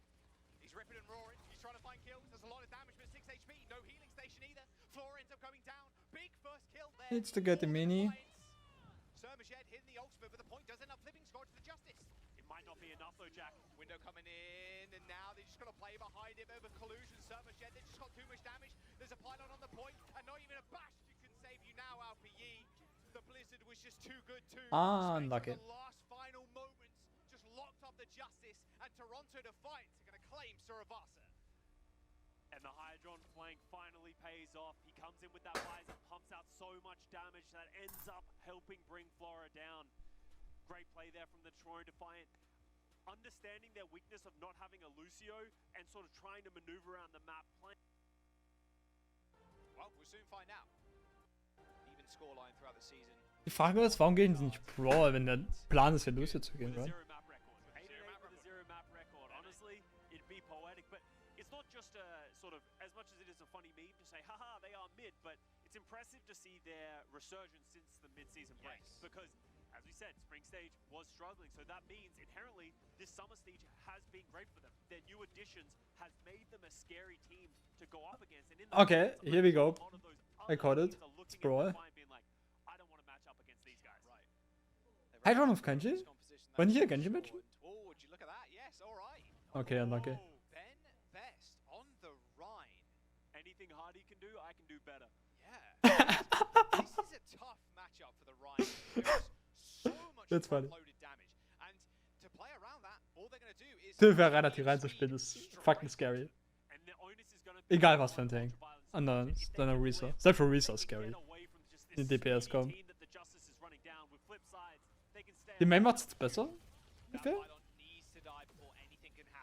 He's ripping and roaring. He's trying to find kills. There's a lot of damage, but 6 HP. No healing station either. Floor ends up going down. Big first kill there. Needs to get the mini. Surmashed hitting the ultimate, but the point does end up flipping Scott to the Justice. It might not be enough though, Jack. Window coming in, and now they just got to play behind it. Over collusion. Surmashed, they just got too much damage. There's a pylon on the point, and not even a Bastion can save you now, Alpha Yi. The Blizzard was just too good too. Unlucky. The last final moments just locked up the Justice, and Toronto Defiance are going to claim Surabasa. And the Hydron flank finally pays off. He comes in with that visor, pumps out so much damage that ends up helping bring Flora down. Great play there from the Toronto Defiant. Understanding their weakness of not having a Lucio and sort of trying to maneuver around the map. Well, we'll soon find out. Scoreline throughout the season. Die Frage ist, warum gehen sie nicht Brawl, wenn der Plan ist, hier Lucio zu gehen, right? Zero map record. Honestly, it'd be poetic, but it's not just a sort of, as much as it is a funny meme to say, haha, they are mid, but it's impressive to see their resurgence since the mid-season break. Yes. Because, as we said, Spring Stage was struggling, so that means inherently this Summer Stage has been great for them. Their new additions has made them a scary team to go up against. And in Okay, here we go. I caught it. It's Brawl. Hydron of Genji? When hier Genji Match? Oh, would you look at that? Yes, all right. Okay, unlucky. Ben Best on the Rhine. Anything Hardy can do, I can do better. Yeah. This is a tough matchup for the Rhine. So much That's funny. loaded damage. And to play around that, all they're going to do is Hilfe relativ reinzuspielen ist fucking scary. Egal was für ein Tank. An deiner Reaser. Selbst für Reaser ist scary. Die DPS kommen. Die Main macht's jetzt besser? Ungefähr?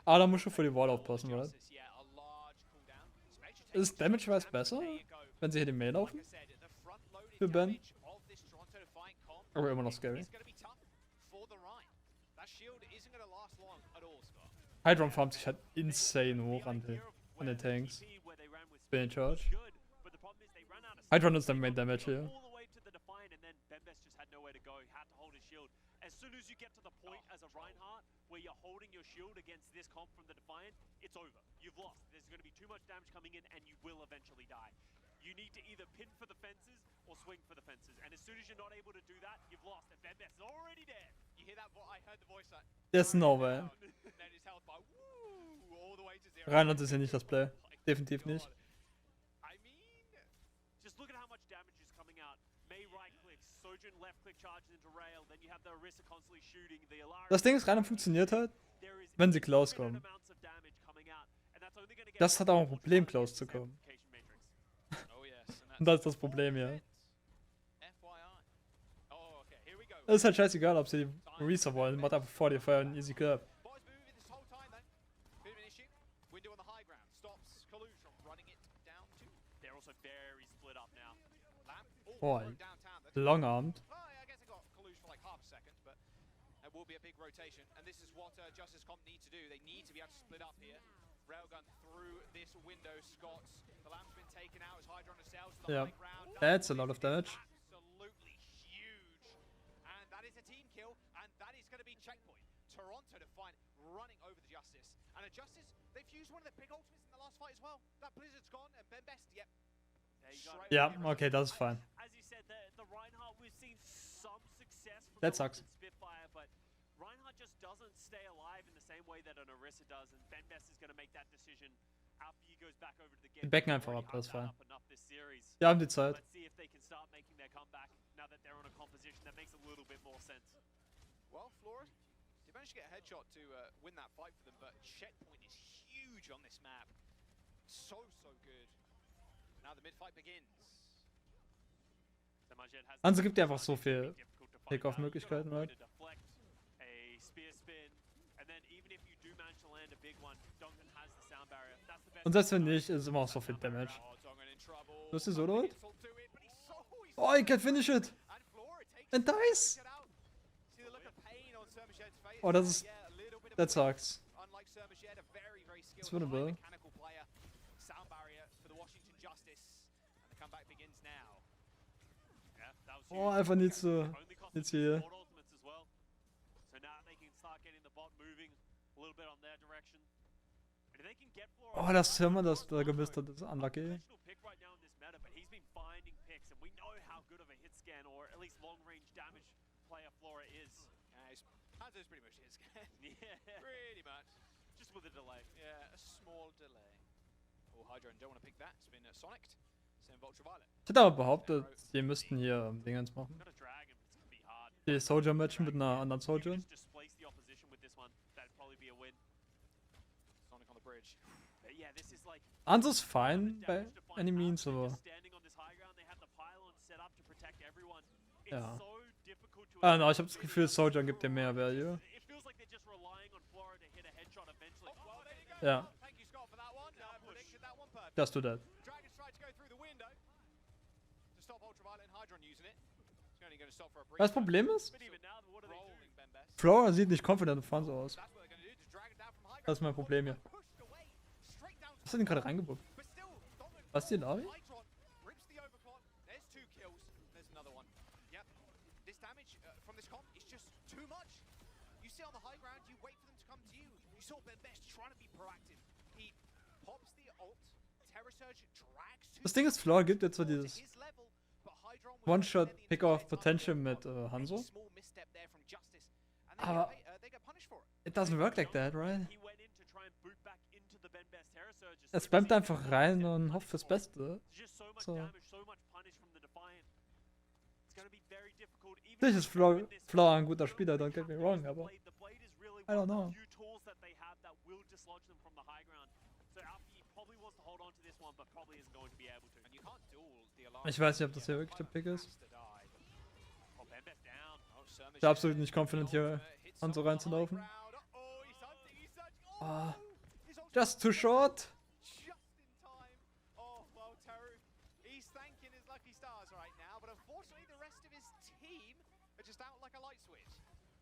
Ah, da musst du vor die Wall aufpassen, oder? Ist Damage-wise besser, wenn sie hier den Main laufen? Für Ben? Aber immer noch scary. Hydron farmt sich halt insane hoch an den Tanks. Spin in charge. good, but the problem is they ran out of Hydron is the main damage here. all the way to the Defiant, and then Bembes just had nowhere to go. He had to hold his shield. As soon as you get to the point as a Reinhardt where you're holding your shield against this comp from the Defiant, it's over. You've lost. There's going to be too much damage coming in, and you will eventually die. You need to either pin for the fences or swing for the fences. And as soon as you're not able to do that, you've lost. And Bembes is already dead. You hear that? I heard the voice that. There's no way. Then his health bar, woo, all the way to zero. Reinhardt ist ja nicht das Play. Definitiv nicht. I mean, Just look at how much damage is coming out. May right clicks, Sojourn left click charges into rail, then you have the Orisa constantly shooting, the Alara. Das Ding ist, Reinhardt funktioniert halt, There is wenn sie close infinite kommen. amounts of damage coming out, and that's only gonna get Das hat auch ein worse Problem, once close you zu get the kommen. amplification matrix. oh yes. Und das ist das Problem, ja. FYI. Oh, okay, here we go. Es ist halt scheißegal, ob sie die Orisa wollen. Macht einfach vor dir Feuer und easy clap. Boys moving this whole time though. Bit of an issue. Window on the high ground stops Kalush from running it down to They're also very split up now. Lamb. Boy. Thrown downtown. That's Long-armed. Oh, yeah, I guess I got Kalush for like half a second, but it will be a big rotation. And this is what Justice Comp need to do. They need to be able to split up here. Railgun through this window, Scots. The Lamb's been taken out as Hydron sails to the Yeah. high ground. That's a lot of damage. Absolutely huge. And that is a team kill, and that is going to be checkpoint. Toronto to find running over the Justice. And a Justice, they've used one of the big ultimates in the last fight as well. That Blizzard's gone, and Bembest, yep. There you go. Ja, okay, das ist fein. As you said, the Reinhardt, we've seen some success from That the sucks. Ultimate Spitfire, but Reinhardt just doesn't stay alive in the same way that an Orisa does, and Bembest is going to make that decision after he goes back over to the game. Becken einfach ab, das ist fein. Enough this series. Wir haben die Zeit. Let's see if they can start making their comeback now that they're on a composition that makes a little bit more sense. Well, Flora, they managed to get a headshot to win that fight for them, but checkpoint is huge on this map. So good. Now the mid-fight begins. Samajed has Hanse gibt dir einfach so viel difficult to find Pick-off-Möglichkeiten, out. right? To deflect, a spear spin, and then even if you do manage to land a big one, Duncan has the sound barrier. That's the best. Und selbst wenn nicht, ist immer auch so viel Damage. Oh, Dongan in trouble. Du hast die Solo ult? Insult to it, but he's Oh, you can finish it! And Flora takes And dies! it out. See the look of pain on Sermajed's face. Oh, das ist... Yeah, a little bit of That a sucks. Unlike Sermajed, a very skilled It's winnable. high mechanical player. Sound barrier for the Washington Justice. And the comeback begins now. Yeah, that was Oh, huge. einfach nicht so... Only cost Jetzt them hier. support ultimates as well. So now they can start getting the bot moving a little bit on their direction. And if they can get Flora Oh, das Zimmer, das da gemisst hat, ist unlucky. Professional pick right now in this meta, but he's been finding picks, and we know how good of a hit scan or at least long range damage player Flora is. Hanzo's pretty much his game. Yeah, Pretty much. just with a delay. Yeah, a small delay. Oh, Hydra don't want to pick that. It's been Sonicked. Same with Ultraviolet. Ich hätte aber behauptet, die müssten hier Dingens machen. Got a dragon, but it's gonna be hard. Die Soldier matchen mit einer anderen Soldier. You just displace the opposition with this one. That'd probably be a win. Sonic on the bridge. But yeah, this is like Hanzo ist fein bei any means, aber... standing on this high ground. They have the pylon set up to protect everyone. It's Ja. so difficult to Ah, no, ich habe das Gefühl, Soldier gibt dir mehr Value. It feels like they're just relying on Flora to hit a headshot eventually. Well, there you go. Ja, Thank you, Scott, for that one. Predicted that one perfect. just do that. Dragon's tried to go through the window to stop Ultraviolet and Hydron using it. It's only going to stop for a brief. Das Problem ist, But even now, what do they do? Rolling Bembest. Flora sieht nicht confident auf Hanzo aus. That's what they're going to do. Just drag it down from high ground. Das ist mein Problem hier. Pushed away, straight down Was hat ihn gerade reingebuckt? but still, Donovan Was, die Lobby? Hydron rips the overclock. There's 2 kills. There's another one. Yep. This damage from this comp is just too much. You sit on the high ground, you wait for them to come to you. You saw Bembest trying to be proactive. He pops the ult. Terror Surge drags 2 Das Ding ist, Flora gibt jetzt so to dieses his level, but Hydron was One-Shot there the Pick-Off entire time. Potential mit Any Hanzo. small misstep there from Justice, and they Aber they get punished for it. it doesn't work like that, right? He went in to try and boot back into the Bembest Terror Surge. Er spammt einfach rein und hofft fürs Beste. Just so much So. damage, so much punish from the Defiant. It's gonna be very difficult. Even Sicher if ist they win this Flora fight, ein guter Spieler, don't get me wrong, aber... The blade is really I don't one know. of the few tools that they have that will dislodge them from the high ground. So Alfie probably wants to hold on to this one, but probably isn't going to be able to. And you can't duel the alarm. Ich weiß nicht, ob das hier wirklich der Pick ist. Oh, Bembest down. Ich bin absolut nicht confident, hier Hanzo reinzulaufen. Ah, just too short. Just in time. Oh, well, Teru, he's thanking his lucky stars right now, but unfortunately the rest of his team are just out like a light switch.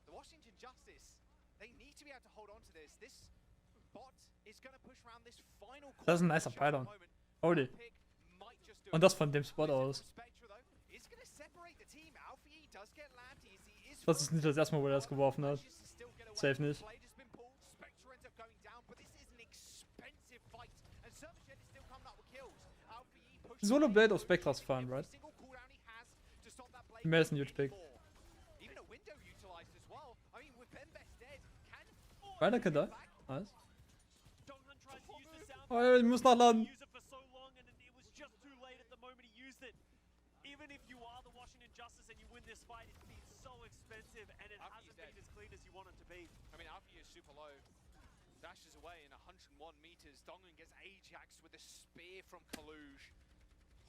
The Washington Justice, they need to be able to hold on to this. This bot is going to push around this final Das ist ein corner nicer just at the Pylon. moment. Holy. Und das von dem Spot aus. Das ist nicht das erste Mal, wo er das geworfen hat. Safe nicht. Solo Blade auf Spectras fahren, right? Mehr ist ein huge Pick. Weiter kann da. Nice. Oh, ich muss nachladen. I mean, Alfie is super low. Dashes away in 101 meters. Dongan gets Ajax with a spear from Kaluj.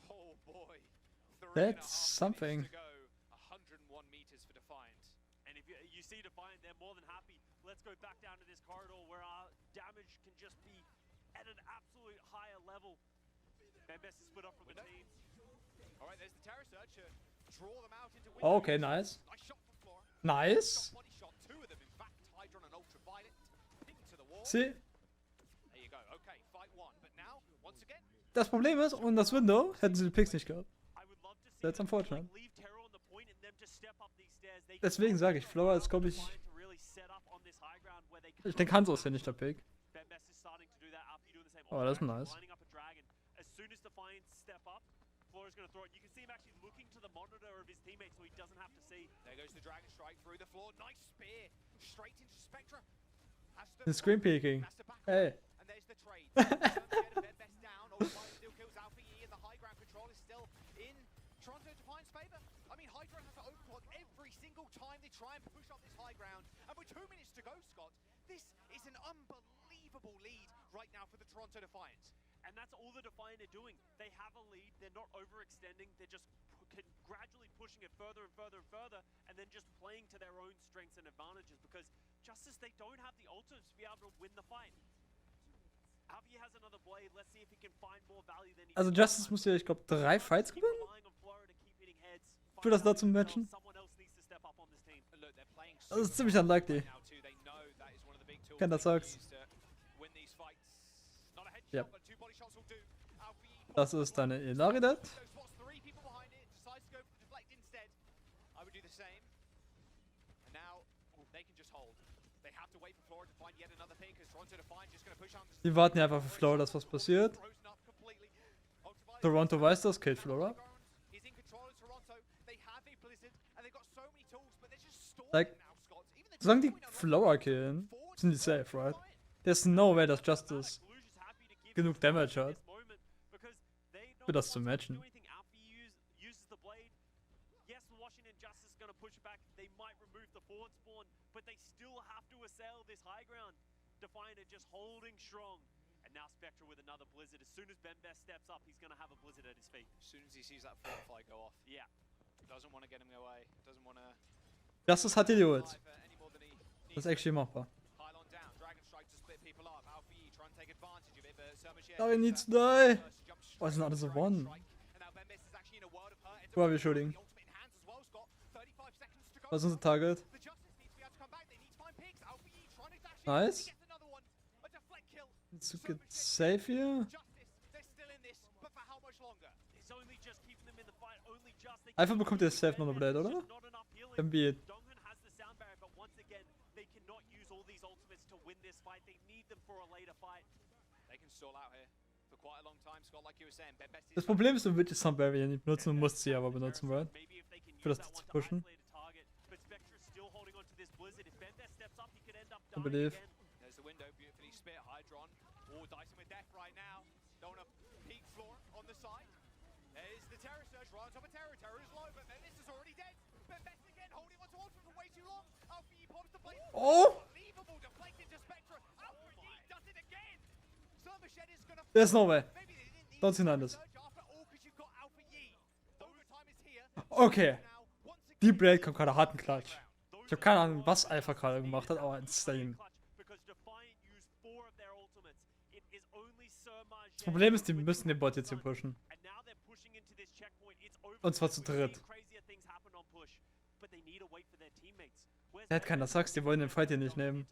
Oh boy. That's something. To go. 101 meters for Defiant. And if you see Defiant, they're more than happy. Let's go back down to this corridor where our damage can just be at an absolute higher level. Bembes is split up from the team. Alright, there's the Terror Surge to draw them out into window. Okay, nice. Nice shot from Flora. Nice. Body shot, two of them, in fact, Hydron and Ultraviolet. Ping to the wall. See? There you go. Okay, fight one. But now, once again, Das Problem ist, und das Window hätten sie die Picks nicht gehabt. I would love to see That's them, unfortunate. like, leave terror on the point and them to step up these stairs. They Deswegen sage ich, Flora ist, glaube ich, to really set up on this high ground where they can den Hanzo ist ja nicht der Pick. Bembes is starting to do that after doing the same. Oh, that's Actually nice. lining up a dragon. As soon as Defiant step up, Flora's going to throw it. You can see him actually looking to the monitor of his teammates so he doesn't have to see. there goes the Dragon Strike through the floor. Nice spear. Straight into Spectra. Has to The screen peeking. has to back Hey. up, and there's the trade. Best down. Ultraviolet still kills Alpha E, and the high ground control is still in Toronto Defiant's favor. I mean, Hydra has to overclock every single time they try and push up this high ground. And with 2 minutes to go, Scott, this is an unbelievable lead right now for the Toronto Defiant. And that's all the Defiant are doing. They have a lead. They're not overextending. They're just gradually pushing it further and further and further, and then just playing to their own strengths and advantages. Because Justice, they don't have the ultimates to be able to win the fight. Javi has another blade. Let's see if he can find more value than he Also Justice muss ja, ich glaube, 3 Fights Keep gewinnen. relying on Flora to keep hitting heads. Für das da zum Matchen. Someone else needs to step up on this team. And look, they're playing Das ist super ziemlich unlikely. right now too. They know that is one of the big tools Keiner they can sag's. use to win these fights. Not a headshot, Yep. but 2 body shots will do. Alpha E Das ist deine Ilaridad. those spots, 3 people behind it, decides to go for the deflect instead. I would do the same. And now they can just hold. They have to wait for Flora to find yet another pick, because Toronto Defiant just going to push on. Die warten ja einfach für Flora, dass was passiert. Frozen up completely. Ultraviolet Toronto weiß das, killt Flora. is in control of Toronto. They have a blizzard and they've got so many tools, but they're just stalling Like, now, Scott. Even the solange die 2-0 Flora killen, sind die safe, right? There's no way, dass Justice genug Damage hat, für das zu matchen. Yes, Washington Justice going to push back. They might remove the forward spawn, but they still have to assail this high ground. Defiant are just holding strong. And now Spectra with another blizzard. As soon as Bembes steps up, he's going to have a blizzard at his feet. As soon as he sees that fortify go off, Yeah. doesn't want to get him away. Doesn't want to Justice hat die Ult. any more than he Das needs. ist actually machbar. Pylon down. Dragon strike to split people up. Alpha E trying to take advantage of it, but Surmajet Darin needs to die. Oh, sind alle so one. Who are we shooting? Was ist unser Target? Nice. Let's get safe here. Einfach bekommt ihr safe noch eine Blade, oder? Dann Beat. Dongan has the sound barrier, but once again, they cannot use all these ultimates to win this fight. They need them for a later fight. They can stall out here for quite a long time, Scott, like you were saying. Bembes is Das Problem ist, du willst die Sound Barrier nicht benutzen, du musst sie aber benutzen, right? Maybe if they can Für use das that zu one to pushen. isolate a target, but Spectra's still holding on to this blizzard. If Bembes steps up, he could end up I dying believe. again. There's the window, beautifully spit. Hydron, all dicing with death right now. Don't want to peek floor on the side. There's the Terror Surge right on top of Terror. Terror is low, but Bembes is already dead. Bembes again, holding on to Ultra for way too long. Alpha E pops the blade. Oh! Unbelievable, deflected to Spectra. Alpha E does it again. Surmajet is going to... There's no way. Maybe they didn't need Don't see the Nandes. surge after all, because you've got Alpha E. Overtime is here. Okay. Now, once again, Die Blade kommt gerade hart in Klatsch. Ich habe keine Ahnung, was Alpha gerade gemacht hat, aber insane. Das Problem ist, die müssen den Bot jetzt hier pushen. Und zwar zu dritt. Er hat keiner Sachs, die wollen den Fight hier nicht nehmen.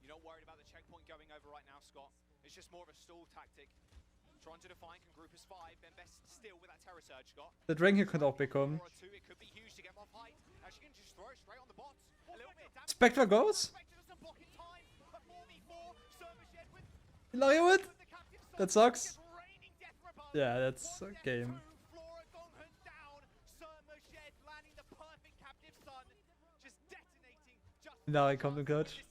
You're not worried about the checkpoint going over right now, Scott. It's just more of a stall tactic. Trying to define, can group as 5, then best still with that Terror Surge, Scott. Der Dragon hier könnte auch bekommen. Or a 2, it could be huge to get him off height. Now she can just throw it straight on the bots. A little bit of damage. Spectre goes. Spectre doesn't block in time. A 4v4, Surmajet with Lariat? the captive son. That sucks. Just raining death rebuttal. Yeah, that's a game. Flora Gonghan down. Surmajet landing the perfect captive son. Just detonating. Just Lari kommt im Clutch.